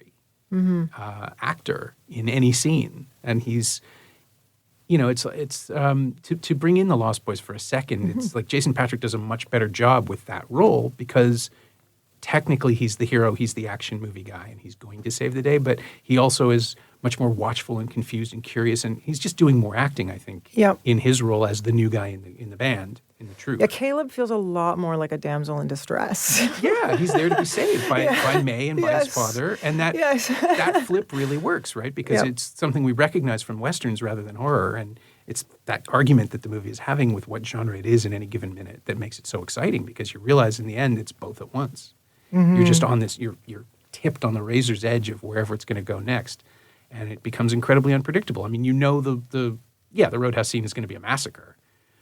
[SPEAKER 1] actor in any scene, and he's, it's to bring in the Lost Boys for a second. It's like Jason Patric does a much better job with that role because technically he's the hero, he's the action movie guy, and he's going to save the day. But he also is much more watchful and confused and curious, and he's just doing more acting, I think, in his role as the new guy in the band. In the troupe.
[SPEAKER 2] Yeah, Caleb feels a lot more like a damsel in distress.
[SPEAKER 1] Yeah, he's there to be saved by May and by his father. And that flip really works, right? Because it's something we recognize from Westerns rather than horror. And it's that argument that the movie is having with what genre it is in any given minute that makes it so exciting because you realize in the end it's both at once. Mm-hmm. You're just on this, you're tipped on the razor's edge of wherever it's going to go next. And it becomes incredibly unpredictable. I mean, the Roadhouse scene is going to be a massacre.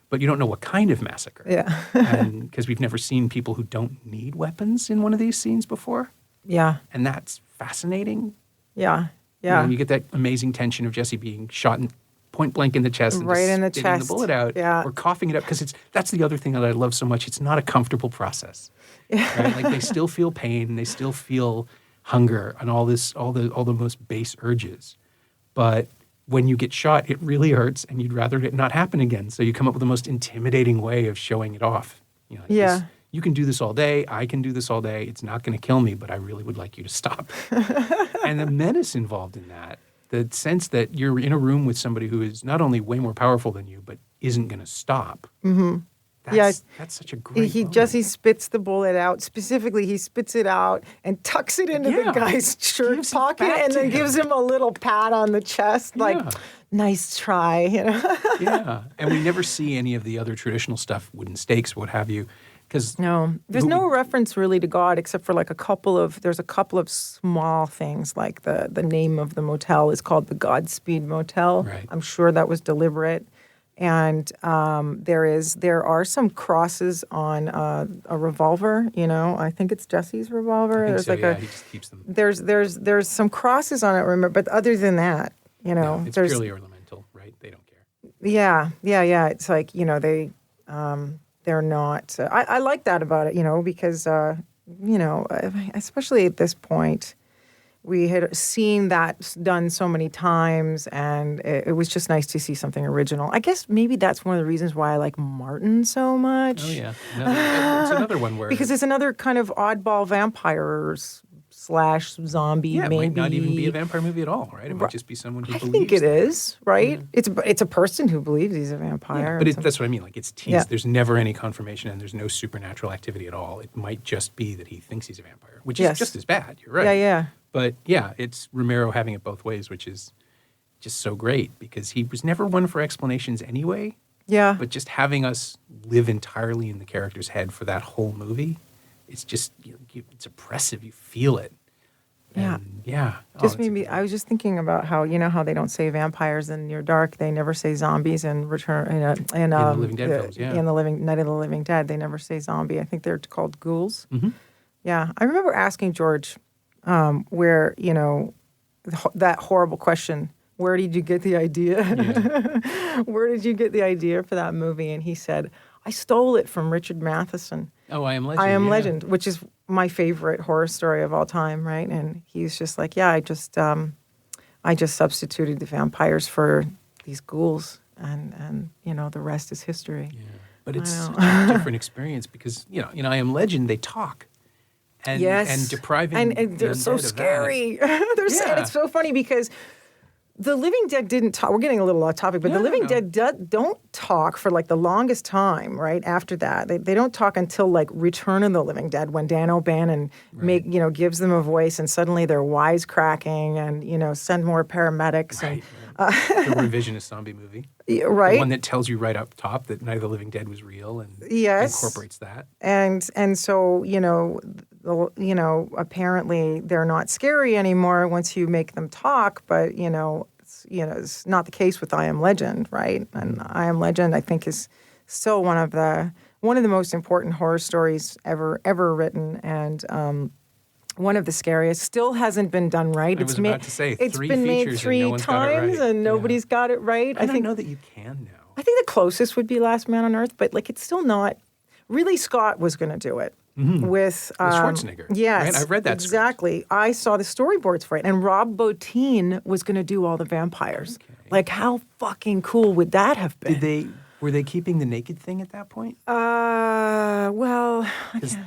[SPEAKER 1] But you don't know what kind of massacre.
[SPEAKER 2] Yeah.
[SPEAKER 1] Because we've never seen people who don't need weapons in one of these scenes before.
[SPEAKER 2] Yeah.
[SPEAKER 1] And that's fascinating.
[SPEAKER 2] Yeah. Yeah.
[SPEAKER 1] You get that amazing tension of Jesse being shot point blank in the chest and
[SPEAKER 2] right
[SPEAKER 1] just
[SPEAKER 2] in the
[SPEAKER 1] spitting
[SPEAKER 2] chest.
[SPEAKER 1] the bullet out or coughing it up. Because that's the other thing that I love so much. It's not a comfortable process. Yeah. Right? Like they still feel pain. They still feel hunger and all the most base urges. But when you get shot, it really hurts, and you'd rather it not happen again. So you come up with the most intimidating way of showing it off. You can do this all day. I can do this all day. It's not going to kill me, but I really would like you to stop. And the menace involved in that, the sense that you're in a room with somebody who is not only way more powerful than you, but isn't going to stop. Mm-hmm. That's such a great moment.
[SPEAKER 2] Jesse spits the bullet out. Specifically, he spits it out and tucks it into the guy's shirt pocket and then gives him a little pat on the chest, like, nice try, you know?
[SPEAKER 1] Yeah, and we never see any of the other traditional stuff, wooden stakes, what have you.
[SPEAKER 2] No, there's no reference really to God except for like there's a couple of small things, like the name of the motel is called the Godspeed Motel.
[SPEAKER 1] Right.
[SPEAKER 2] I'm sure that was deliberate. And there are some crosses on a revolver. You know, I think it's Jesse's revolver.
[SPEAKER 1] I think he just keeps them.
[SPEAKER 2] There's some crosses on it. Remember, but other than that, you know,
[SPEAKER 1] no, it's purely ornamental, right? They don't care.
[SPEAKER 2] Yeah. It's like, you know, they're not. I like that about it, you know, because you know, especially at this point, we had seen that done so many times, and it was just nice to see something original. I guess maybe that's one of the reasons why I like Martin so much.
[SPEAKER 1] Oh, yeah. It's another one where...
[SPEAKER 2] Because it's another kind of oddball vampires / zombie,
[SPEAKER 1] yeah,
[SPEAKER 2] maybe.
[SPEAKER 1] It might not even be a vampire movie at all, right? It might just be someone who believes.
[SPEAKER 2] I think it is, right? Yeah. It's a person who believes he's a vampire.
[SPEAKER 1] Yeah, but that's what I mean. Like, it's teased.
[SPEAKER 2] Yeah.
[SPEAKER 1] There's never any confirmation, and there's no supernatural activity at all. It might just be that he thinks he's a vampire, which is just as bad. You're right.
[SPEAKER 2] Yeah.
[SPEAKER 1] But yeah, it's Romero having it both ways, which is just so great because he was never one for explanations anyway.
[SPEAKER 2] Yeah.
[SPEAKER 1] But just having us live entirely in the character's head for that whole movie, it's just, it's oppressive. You feel it. And
[SPEAKER 2] Just maybe, I was just thinking about how, you know, how they don't say vampires in Near Dark. They never say zombies in Return, in
[SPEAKER 1] the Living Dead films, yeah.
[SPEAKER 2] In the Night of the Living Dead, they never say zombie. I think they're called ghouls.
[SPEAKER 1] Mm-hmm.
[SPEAKER 2] Yeah. I remember asking George, where, you know, that horrible question, where did you get the idea?
[SPEAKER 1] Yeah.
[SPEAKER 2] Where did you get the idea for that movie? And he said, I stole it from Richard Matheson.
[SPEAKER 1] Oh, I Am Legend.
[SPEAKER 2] I Am Legend, which is my favorite horror story of all time, right? And he's just like, yeah, I just substituted the vampires for these ghouls, and you know, the rest is history.
[SPEAKER 1] Yeah. But it's such a different experience because, you know, in I Am Legend, they talk. And depriving
[SPEAKER 2] and they're so scary.
[SPEAKER 1] And
[SPEAKER 2] it's so funny because the Living Dead didn't talk. We're getting a little off topic, but the Living Dead don't talk for like the longest time. Right after that, they don't talk until like Return of the Living Dead, when Dan O'Bannon gives them a voice, and suddenly they're wisecracking and send more paramedics.
[SPEAKER 1] Right. The revisionist zombie movie.
[SPEAKER 2] Right.
[SPEAKER 1] The one that tells you right up top that Night of the Living Dead was real and incorporates that.
[SPEAKER 2] And so, apparently they're not scary anymore once you make them talk, but it's not the case with I Am Legend, right? And I Am Legend, I think, is still one of the most important horror stories ever written, and one of the scariest. Still hasn't been done right.
[SPEAKER 1] I was about to say,
[SPEAKER 2] it's been made 3 times and nobody's got it right.
[SPEAKER 1] I don't know that you can now.
[SPEAKER 2] I think the closest would be Last Man on Earth, but like it's still not. Ridley Scott was going to do it with
[SPEAKER 1] Schwarzenegger.
[SPEAKER 2] Yes,
[SPEAKER 1] right? I've read that
[SPEAKER 2] exactly.
[SPEAKER 1] Script.
[SPEAKER 2] I saw the storyboards for it, and Rob Bottin was going to do all the vampires. Okay. Like, how fucking cool would that have been?
[SPEAKER 1] Were they keeping the naked thing at that point?
[SPEAKER 2] Well,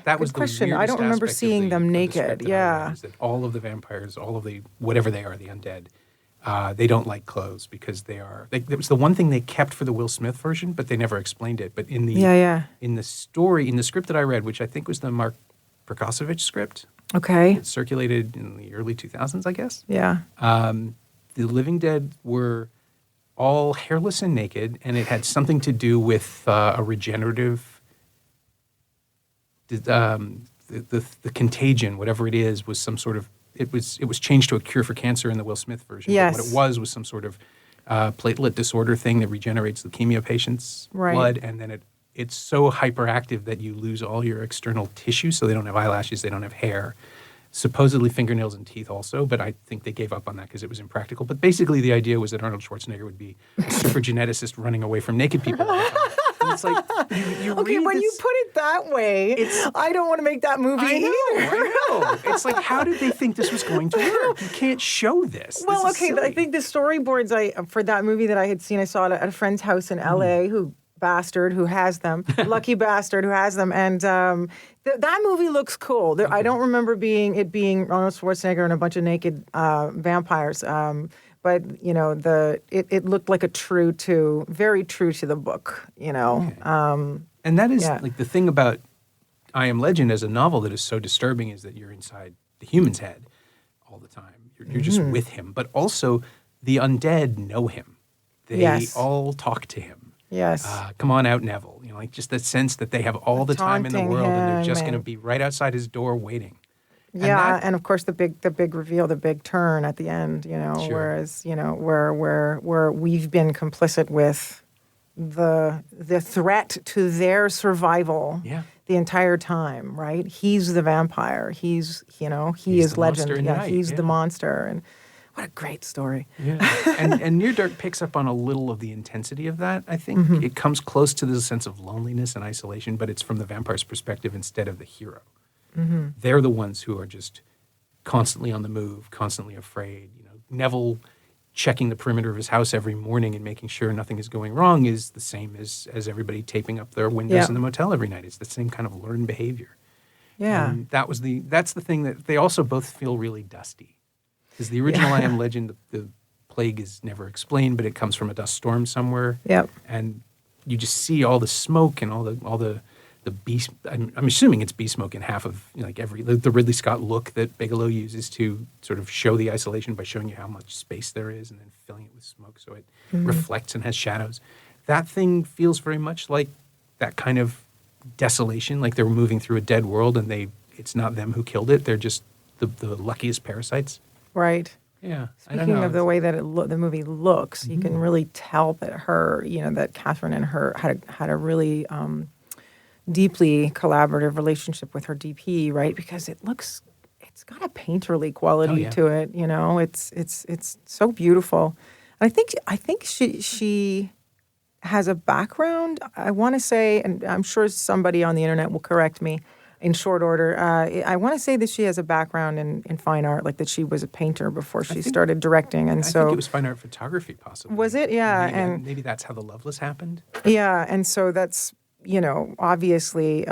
[SPEAKER 1] that was
[SPEAKER 2] good question.
[SPEAKER 1] The
[SPEAKER 2] I don't remember seeing them naked. Yeah,
[SPEAKER 1] is that all of the vampires, all of the whatever they are, the undead, they don't like clothes because they are. That was the one thing they kept for the Will Smith version, but they never explained it. But in the in the story, in the script that I read, which I think was the Mark Perkosovich script, it circulated in the early 2000s, I guess.
[SPEAKER 2] Yeah,
[SPEAKER 1] the Living Dead were all hairless and naked, and it had something to do with a regenerative. The contagion, whatever it is, was some sort of. It was changed to a cure for cancer in the Will Smith version.
[SPEAKER 2] Yes.
[SPEAKER 1] But what it was some sort of platelet disorder thing that regenerates leukemia patients' blood, and then it's so hyperactive that you lose all your external tissue, so they don't have eyelashes, they don't have hair. Supposedly fingernails and teeth also, but I think they gave up on that because it was impractical. But basically the idea was that Arnold Schwarzenegger would be a super geneticist running away from naked people all the time. And it's like, you
[SPEAKER 2] okay, when you put it that way, I don't want to make that movie either.
[SPEAKER 1] I know. It's like, how did they think this was going to work? You can't show this.
[SPEAKER 2] Well,
[SPEAKER 1] this
[SPEAKER 2] I think the storyboards for that movie that I had seen, I saw it at a friend's house in L.A. Lucky bastard who has them, and that movie looks cool. I don't remember it being Arnold Schwarzenegger and a bunch of naked vampires, but it looked like very true to the book,
[SPEAKER 1] Okay. And that is
[SPEAKER 2] Yeah.
[SPEAKER 1] like the thing about I Am Legend as a novel that is so disturbing is that you're inside the human's head all the time. You're just with him. But also the undead know him. They
[SPEAKER 2] Yes.
[SPEAKER 1] all talk to him.
[SPEAKER 2] Yes.
[SPEAKER 1] Come on out, Neville. You know, like just that sense that they have all the time in the
[SPEAKER 2] Taunting
[SPEAKER 1] world and they're
[SPEAKER 2] him
[SPEAKER 1] just going to
[SPEAKER 2] and-
[SPEAKER 1] be right outside his door waiting.
[SPEAKER 2] Yeah,
[SPEAKER 1] that-
[SPEAKER 2] and of course the big reveal, the big turn at the end,
[SPEAKER 1] Sure.
[SPEAKER 2] whereas, where we've been complicit with the threat to their survival
[SPEAKER 1] Yeah.
[SPEAKER 2] the entire time, right? He's the vampire. He
[SPEAKER 1] He's
[SPEAKER 2] is
[SPEAKER 1] the
[SPEAKER 2] legend.
[SPEAKER 1] monster in the night,
[SPEAKER 2] He's the
[SPEAKER 1] yeah.
[SPEAKER 2] monster. And what a great story.
[SPEAKER 1] Yeah. and Near Dark picks up on a little of the intensity of that, I think. It comes close to the sense of loneliness and isolation, but it's from the vampire's perspective instead of the hero. They're the ones who are just constantly on the move, constantly afraid. Neville checking the perimeter of his house every morning and making sure nothing is going wrong is the same as everybody taping up their windows
[SPEAKER 2] Yeah.
[SPEAKER 1] in the motel every night. It's the same kind of learned behavior.
[SPEAKER 2] Yeah.
[SPEAKER 1] And that's the thing that they also both feel really dusty. Because the original I Am Legend, the plague is never explained, but it comes from a dust storm somewhere.
[SPEAKER 2] Yep.
[SPEAKER 1] And you just see all the smoke and all the beast. I'm assuming it's bee smoke in half of the Ridley Scott look that Bigelow uses to sort of show the isolation by showing you how much space there is and then filling it with smoke so it reflects and has shadows. That thing feels very much like that kind of desolation, like they're moving through a dead world and it's not them who killed it. They're just the luckiest parasites.
[SPEAKER 2] Right.
[SPEAKER 1] Yeah.
[SPEAKER 2] Speaking of the way that the movie looks, you can really tell that that Kathryn and her had a really deeply collaborative relationship with her DP, right? Because it's got a painterly quality to it. It's so beautiful. And I think she has a background. I want to say, and I'm sure somebody on the internet will correct me in short order. I want to say that she has a background in fine art, like that she was a painter before she started directing. And
[SPEAKER 1] I
[SPEAKER 2] so
[SPEAKER 1] think it was fine art photography, possibly.
[SPEAKER 2] was it? Yeah,
[SPEAKER 1] Maybe that's how The Loveless happened.
[SPEAKER 2] yeah, and so that's obviously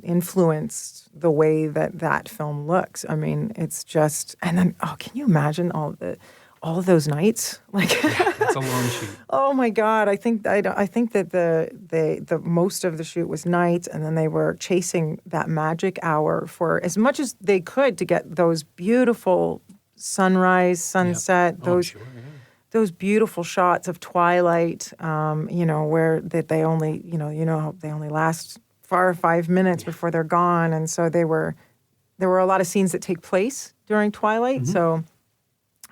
[SPEAKER 2] influenced the way that film looks. I mean, it's just, and then can you imagine all of those nights? Like,
[SPEAKER 1] Yeah, that's a long shoot.
[SPEAKER 2] oh my God! I think that the most of the shoot was nights, and then they were chasing that magic hour for as much as they could to get those beautiful sunrise, sunset,
[SPEAKER 1] Yeah. Oh, I'm sure, yeah.
[SPEAKER 2] those beautiful shots of twilight. Where that they only they only last 4 or 5 minutes before they're gone, and so there were a lot of scenes that take place during twilight. So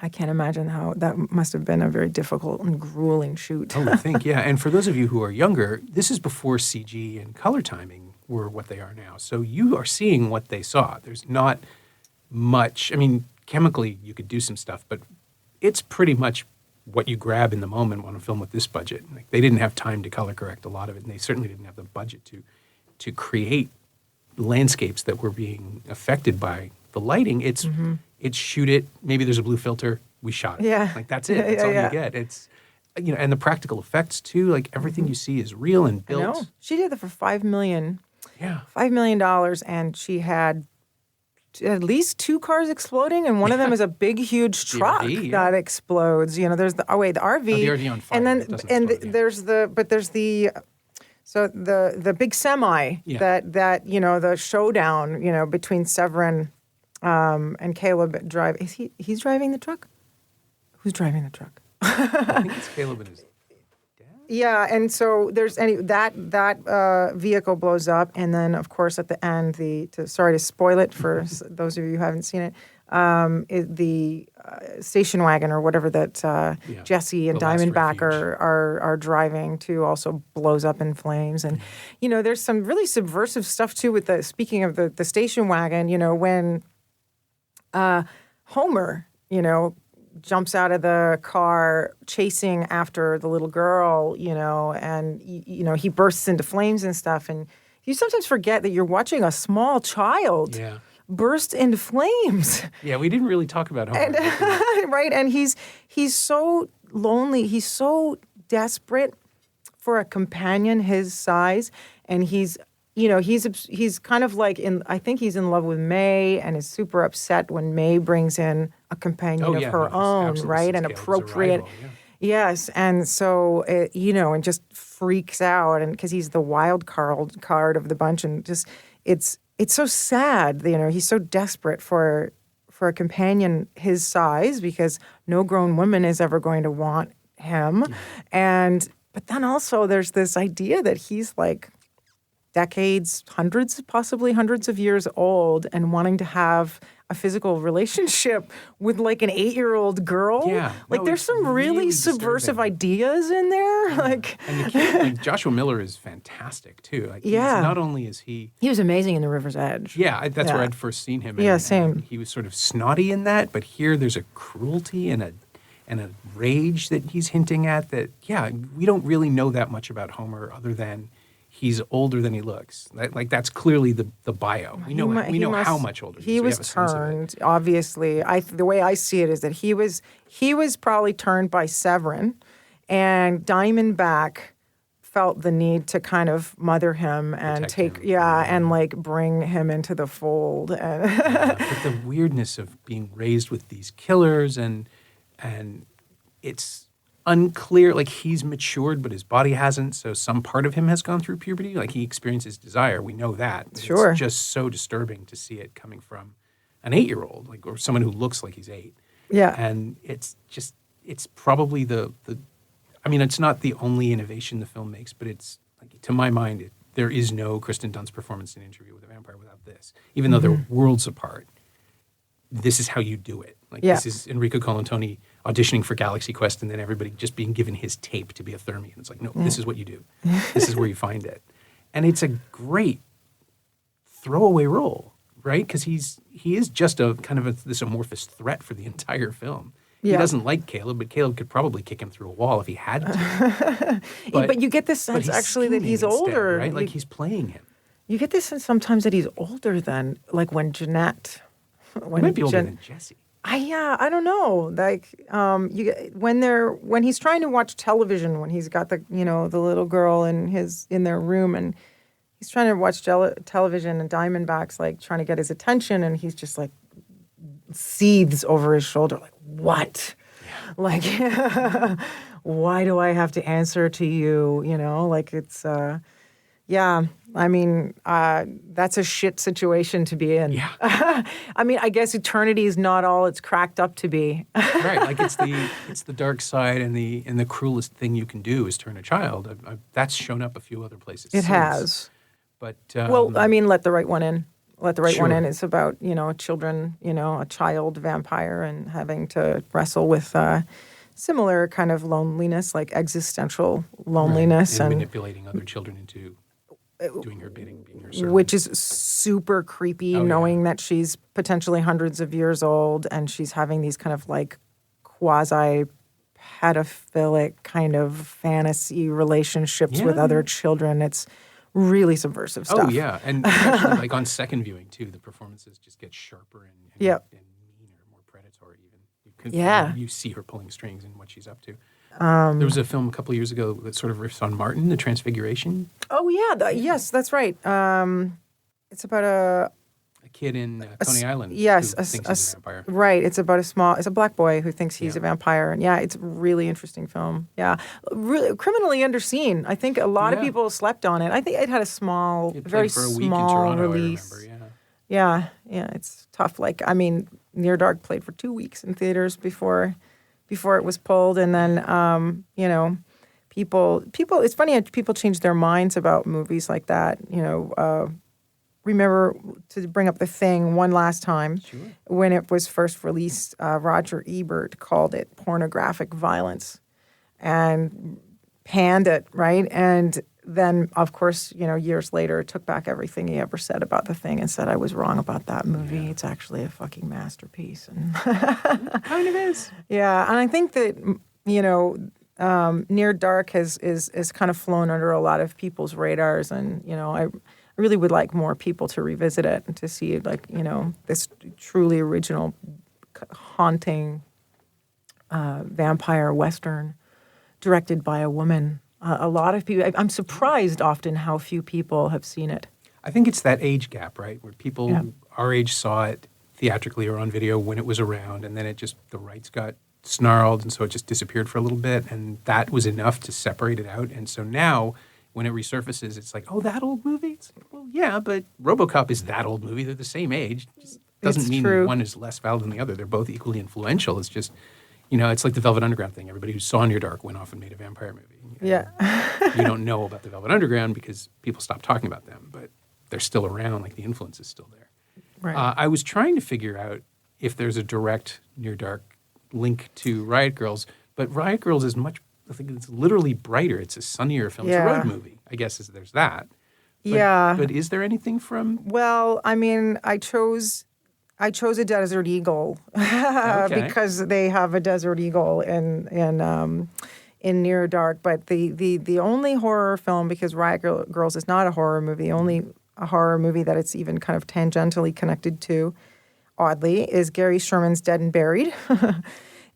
[SPEAKER 2] I can't imagine how that must have been a very difficult and grueling shoot.
[SPEAKER 1] Oh, I think, yeah. And for those of you who are younger, this is before CG and color timing were what they are now. So you are seeing what they saw. There's not much. I mean, chemically, you could do some stuff, but it's pretty much what you grab in the moment on a film with this budget. Like, they didn't have time to color correct a lot of it, and they certainly didn't have the budget to create landscapes that were being affected by the lighting. It's shoot it. Maybe there's a blue filter. We shot it.
[SPEAKER 2] Yeah.
[SPEAKER 1] Like, that's it. That's all you get. It's, and the practical effects too. Like, everything you see is real and built.
[SPEAKER 2] No, she did that for $5 million.
[SPEAKER 1] Yeah.
[SPEAKER 2] $5 million, and she had at least 2 cars exploding, and one of them is a big, huge truck
[SPEAKER 1] RV,
[SPEAKER 2] that explodes. There's the RV,
[SPEAKER 1] the RV on fire,
[SPEAKER 2] and then
[SPEAKER 1] it doesn't explode, yeah.
[SPEAKER 2] there's the big semi that the showdown between Severin and Caleb drive. He's driving the truck? Who's driving the truck?
[SPEAKER 1] I think it's Caleb and his dad.
[SPEAKER 2] Yeah, and so that vehicle blows up, and then of course at the end, sorry to spoil it for those of you who haven't seen it, the station wagon or whatever that Jesse and
[SPEAKER 1] The last
[SPEAKER 2] Diamondback
[SPEAKER 1] refuge.
[SPEAKER 2] are driving to also blows up in flames, and there's some really subversive stuff too with speaking of the station wagon. When Homer jumps out of the car chasing after the little girl, and he bursts into flames and stuff, and you sometimes forget that you're watching a small child burst into flames.
[SPEAKER 1] Yeah, we didn't really talk about Homer.
[SPEAKER 2] And, right, and he's so lonely, he's so desperate for a companion his size, and he's kind of like I think he's in love with May and is super upset when May brings in a companion of her own, right? And appropriate. Yes. And so, and just freaks out, and because he's the wild card of the bunch, and just it's so sad. He's so desperate for a companion his size because no grown woman is ever going to want him, but then also there's this idea that he's like decades, possibly hundreds of years old, and wanting to have a physical relationship with like an 8-year-old girl.
[SPEAKER 1] Yeah,
[SPEAKER 2] there's some really subversive ideas in there.
[SPEAKER 1] Yeah. And the kid, Joshua Miller is fantastic too. Not only is he
[SPEAKER 2] was amazing in The River's Edge.
[SPEAKER 1] Yeah, that's where I'd first seen him.
[SPEAKER 2] Same.
[SPEAKER 1] And he was sort of snotty in that, but here there's a cruelty and a rage that he's hinting at. That we don't really know that much about Homer other than he's older than he looks. That's clearly the bio. We know how much older
[SPEAKER 2] he was turned. Obviously, the way I see it is that he was probably turned by Severin, and Diamondback felt the need to kind of mother him and and bring him into the fold. But
[SPEAKER 1] the weirdness of being raised with these killers and it's unclear, he's matured, but his body hasn't, so some part of him has gone through puberty. He experiences desire. We know that.
[SPEAKER 2] Sure.
[SPEAKER 1] It's just so disturbing to see it coming from an 8-year-old, or someone who looks like he's 8.
[SPEAKER 2] Yeah.
[SPEAKER 1] And it's probably it's not the only innovation the film makes, but it's, to my mind, there is no Kristen Dunst performance in Interview with a Vampire without this. Even though they're worlds apart, this is how you do it. This is Enrico Colantoni auditioning for Galaxy Quest, and then everybody just being given his tape to be a Thermi. And it's no, this is what you do. This is where you find it. And it's a great throwaway role, right? Because he is just a kind of this amorphous threat for the entire film. Yeah. He doesn't like Caleb, but Caleb could probably kick him through a wall if he had to.
[SPEAKER 2] But you get this sense, actually, that he's older.
[SPEAKER 1] Right? He's playing him.
[SPEAKER 2] You get this sense sometimes that he's older than, when Jeanette...
[SPEAKER 1] He might be older than Jesse.
[SPEAKER 2] I don't know. When he's trying to watch television, when he's got the little girl in their room, and he's trying to watch television, and Diamondback's trying to get his attention, and he's just seethes over his shoulder, what? Yeah. Why do I have to answer to you? It's. That's a shit situation to be in.
[SPEAKER 1] Yeah.
[SPEAKER 2] I guess eternity is not all it's cracked up to be.
[SPEAKER 1] Right. It's the dark side, and the cruelest thing you can do is turn a child. That's shown up a few other places.
[SPEAKER 2] It has.
[SPEAKER 1] But
[SPEAKER 2] Let the Right One In. Let the Right One
[SPEAKER 1] Sure.
[SPEAKER 2] In. It's about children, a child vampire, and having to wrestle with similar kind of loneliness, existential loneliness,
[SPEAKER 1] and manipulating other children into doing her bidding, being her servant.
[SPEAKER 2] Which is super creepy, knowing that she's potentially hundreds of years old, and she's having these kind of quasi-pedophilic kind of fantasy relationships with other children. It's really subversive stuff.
[SPEAKER 1] Oh, yeah. And actually, on second viewing, too, the performances just get sharper and meaner, more predatory even. You see her pulling strings and what she's up to. There was a film a couple of years ago that sort of riffs on Martin, The Transfiguration.
[SPEAKER 2] Oh, yeah. Yes, that's right. It's about a
[SPEAKER 1] kid in Coney Island who thinks he's a vampire.
[SPEAKER 2] Right. It's about it's a black boy who thinks he's a vampire. And it's a really interesting film. Yeah. Really criminally underseen. I think a lot of people slept on it. I think it had a very
[SPEAKER 1] for a week
[SPEAKER 2] small
[SPEAKER 1] in Toronto,
[SPEAKER 2] release.
[SPEAKER 1] I remember,
[SPEAKER 2] Yeah, it's tough. Near Dark played for 2 weeks in theaters before it was pulled, and then people. It's funny how people change their minds about movies like that. Remember, to bring up The Thing one last time,
[SPEAKER 1] Sure.
[SPEAKER 2] When it was first released, Roger Ebert called it pornographic violence, and panned it, right? And then, of course, years later, took back everything he ever said about The Thing and said, I was wrong about that movie. Yeah. It's actually a fucking masterpiece. And
[SPEAKER 1] kind of is.
[SPEAKER 2] Yeah, and I think that, Near Dark is kind of flown under a lot of people's radars. And, I really would like more people to revisit it and to see, this truly original, haunting vampire Western directed by a woman. A lot of people, I'm surprised often how few people have seen it.
[SPEAKER 1] I think it's that age gap, right? Where people our age saw it theatrically or on video when it was around, and then the rights got snarled, and so it just disappeared for a little bit, and that was enough to separate it out. And so now, when it resurfaces, it's like, oh, that old movie? It's like, well, yeah, but RoboCop is that old movie. They're the same age. It just doesn't
[SPEAKER 2] It's
[SPEAKER 1] mean
[SPEAKER 2] true.
[SPEAKER 1] one is less valid than the other. They're both equally influential. It's just, it's like the Velvet Underground thing. Everybody who saw Near Dark went off and made a vampire movie.
[SPEAKER 2] Yeah.
[SPEAKER 1] You don't know about the Velvet Underground because people stopped talking about them, but they're still around, like the influence is still there.
[SPEAKER 2] Right.
[SPEAKER 1] I was trying to figure out if there's a direct Near Dark link to Riot Girls, but Riot Girls is I think it's literally brighter. It's a sunnier film. It's a road movie, I guess, there's that. But, But is there anything from...
[SPEAKER 2] Well, I mean, I chose a desert eagle because they have a desert eagle in Near Dark. But the only horror film, because Riot Girls is not a horror movie, the only a horror movie that it's even kind of tangentially connected to, oddly, is Gary Sherman's Dead and Buried.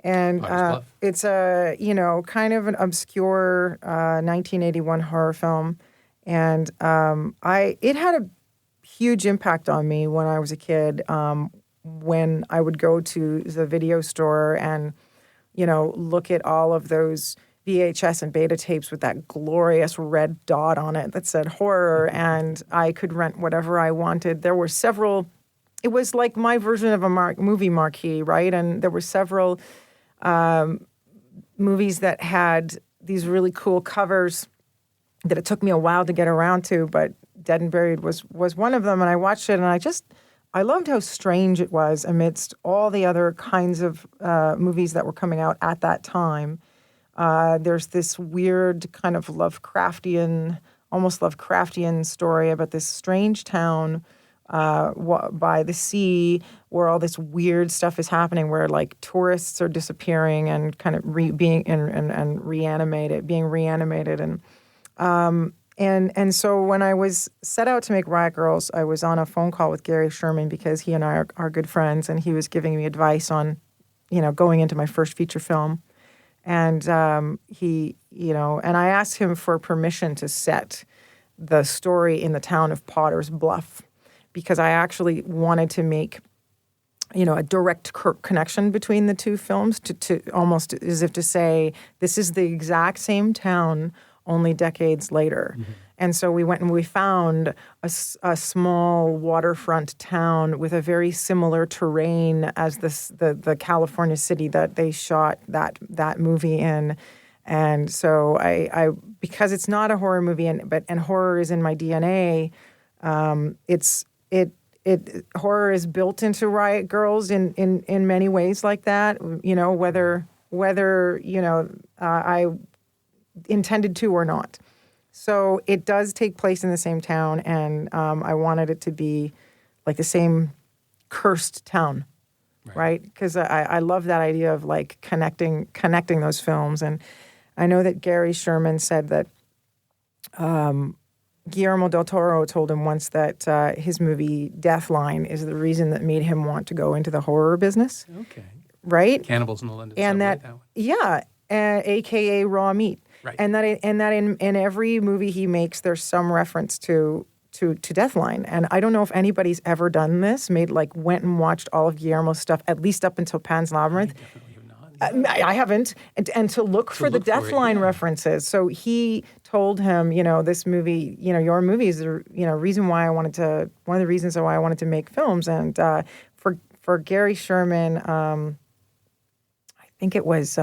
[SPEAKER 2] And it's a, kind of an obscure 1981 horror film. And it had a huge impact on me when I was a kid, when I would go to the video store and, look at all of those VHS and beta tapes with that glorious red dot on it that said horror, and I could rent whatever I wanted. There were several, it was like my version of a movie marquee, right? And there were several movies that had these really cool covers that it took me a while to get around to, but Dead and Buried was one of them. And I watched it, and I loved how strange it was amidst all the other kinds of movies that were coming out at that time. There's this weird kind of almost Lovecraftian story about this strange town by the sea where all this weird stuff is happening, where like tourists are disappearing and kind of being reanimated. And so when I was set out to make Riot Girls, I was on a phone call with Gary Sherman because he and I are good friends, and he was giving me advice on, going into my first feature film. And and I asked him for permission to set the story in the town of Potter's Bluff, because I actually wanted to make, a direct connection between the two films, to almost as if to say, this is the exact same town, only decades later. Mm-hmm. And so we went and we found a small waterfront town with a very similar terrain as the California city that they shot that movie in. And so I because it's not a horror movie, and horror is in my DNA, horror is built into Riot Girls in many ways like that. Whether I intended to or not. So it does take place in the same town, and I wanted it to be like the same cursed town, right? Because I love that idea of like connecting those films. And I know that Gary Sherman said that Guillermo del Toro told him once that his movie Deathline is the reason that made him want to go into the horror business.
[SPEAKER 1] Okay.
[SPEAKER 2] Right? Cannibals
[SPEAKER 1] in the London
[SPEAKER 2] and
[SPEAKER 1] subway,
[SPEAKER 2] that
[SPEAKER 1] one.
[SPEAKER 2] Yeah, AKA raw meat.
[SPEAKER 1] Right.
[SPEAKER 2] And that in every movie he makes, there's some reference to Deathline. And I don't know if anybody's ever done this, went and watched all of Guillermo's stuff, at least up until Pan's Labyrinth.
[SPEAKER 1] I definitely have not.
[SPEAKER 2] I haven't. And to look for the Deathline references. So he told him, this movie, your movie is the reason why one of the reasons why I wanted to make films. And for Gary Sherman, I think it was...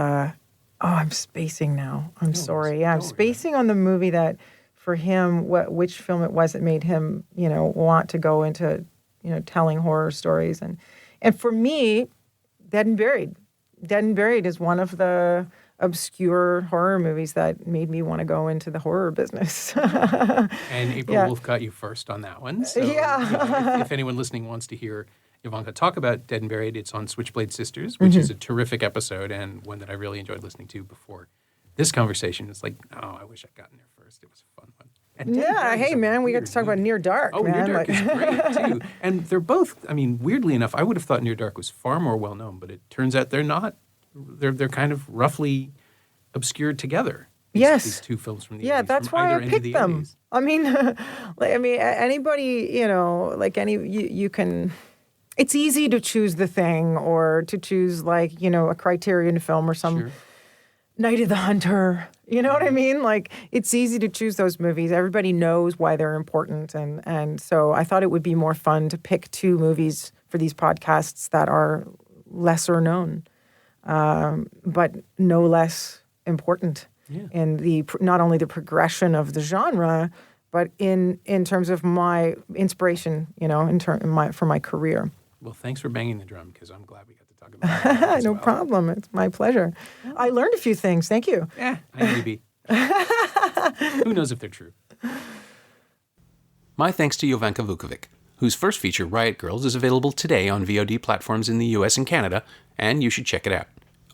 [SPEAKER 2] I'm spacing now. I'm sorry. Yeah, I'm spacing on the movie that, for him, which film it was that made him, want to go into, telling horror stories. And for me, Dead and Buried. Dead and Buried is one of the obscure horror movies that made me want to go into the horror business.
[SPEAKER 1] And April Wolf got you first on that one. So, if anyone listening wants to hear Jovanka talk about Dead and Buried, it's on Switchblade Sisters, which is a terrific episode and one that I really enjoyed listening to before this conversation. It's like, I wish I'd gotten there first. It was a fun one. And
[SPEAKER 2] hey, man, we got to talk about Near Dark.
[SPEAKER 1] Oh,
[SPEAKER 2] man.
[SPEAKER 1] Near Dark is great, too. And they're both, weirdly enough, I would have thought Near Dark was far more well-known, but it turns out they're not. They're kind of roughly obscured together. These two films from the 80s.
[SPEAKER 2] Yeah, that's why I picked them.
[SPEAKER 1] 80s.
[SPEAKER 2] Anybody, you can... it's easy to choose The Thing or to choose like, a Criterion film or some
[SPEAKER 1] Sure.
[SPEAKER 2] Night of the Hunter. You know what I mean? Like, it's easy to choose those movies. Everybody knows why they're important. And so I thought it would be more fun to pick 2 movies for these podcasts that are lesser known, but no less important in not only the progression of the genre, but in terms of my inspiration, for my career.
[SPEAKER 1] Well, thanks for banging the drum, because I'm glad we got to talk about it.
[SPEAKER 2] No problem. It's my pleasure. I learned a few things. Thank you.
[SPEAKER 1] I may be. Who knows if they're true? My thanks to Jovanka Vuckovic, whose first feature, Riot Girls, is available today on VOD platforms in the US and Canada, and you should check it out.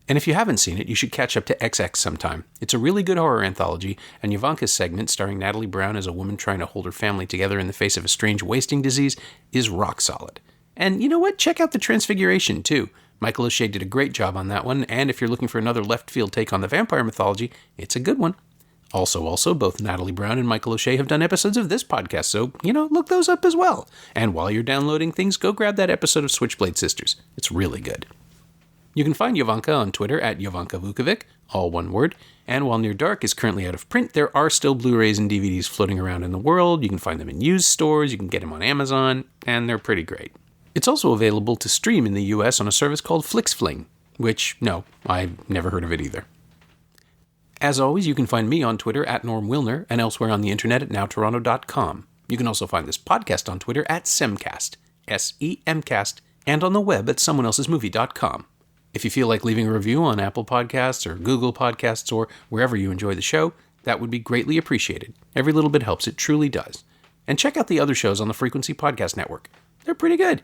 [SPEAKER 1] And if you haven't seen it, you should catch up to XX sometime. It's a really good horror anthology, and Jovanka's segment, starring Natalie Brown as a woman trying to hold her family together in the face of a strange wasting disease, is rock solid. And you know what? Check out The Transfiguration, too. Michael O'Shea did a great job on that one, and if you're looking for another left-field take on the vampire mythology, it's a good one. Also, both Natalie Brown and Michael O'Shea have done episodes of this podcast, so, look those up as well. And while you're downloading things, go grab that episode of Switchblade Sisters. It's really good. You can find Jovanka on Twitter at Jovanka Vuckovic, all one word, and while Near Dark is currently out of print, there are still Blu-rays and DVDs floating around in the world. You can find them in used stores, you can get them on Amazon, and they're pretty great. It's also available to stream in the US on a service called FlixFling, which, no, I've never heard of it either. As always, you can find me on Twitter at Norm Wilner and elsewhere on the internet at nowtoronto.com. You can also find this podcast on Twitter at Semcast, SEMcast, and on the web at someoneelsesmovie.com. If you feel like leaving a review on Apple Podcasts or Google Podcasts or wherever you enjoy the show, that would be greatly appreciated. Every little bit helps, it truly does. And check out the other shows on the Frequency Podcast Network. They're pretty good.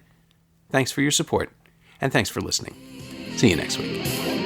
[SPEAKER 1] Thanks for your support, and thanks for listening. See you next week.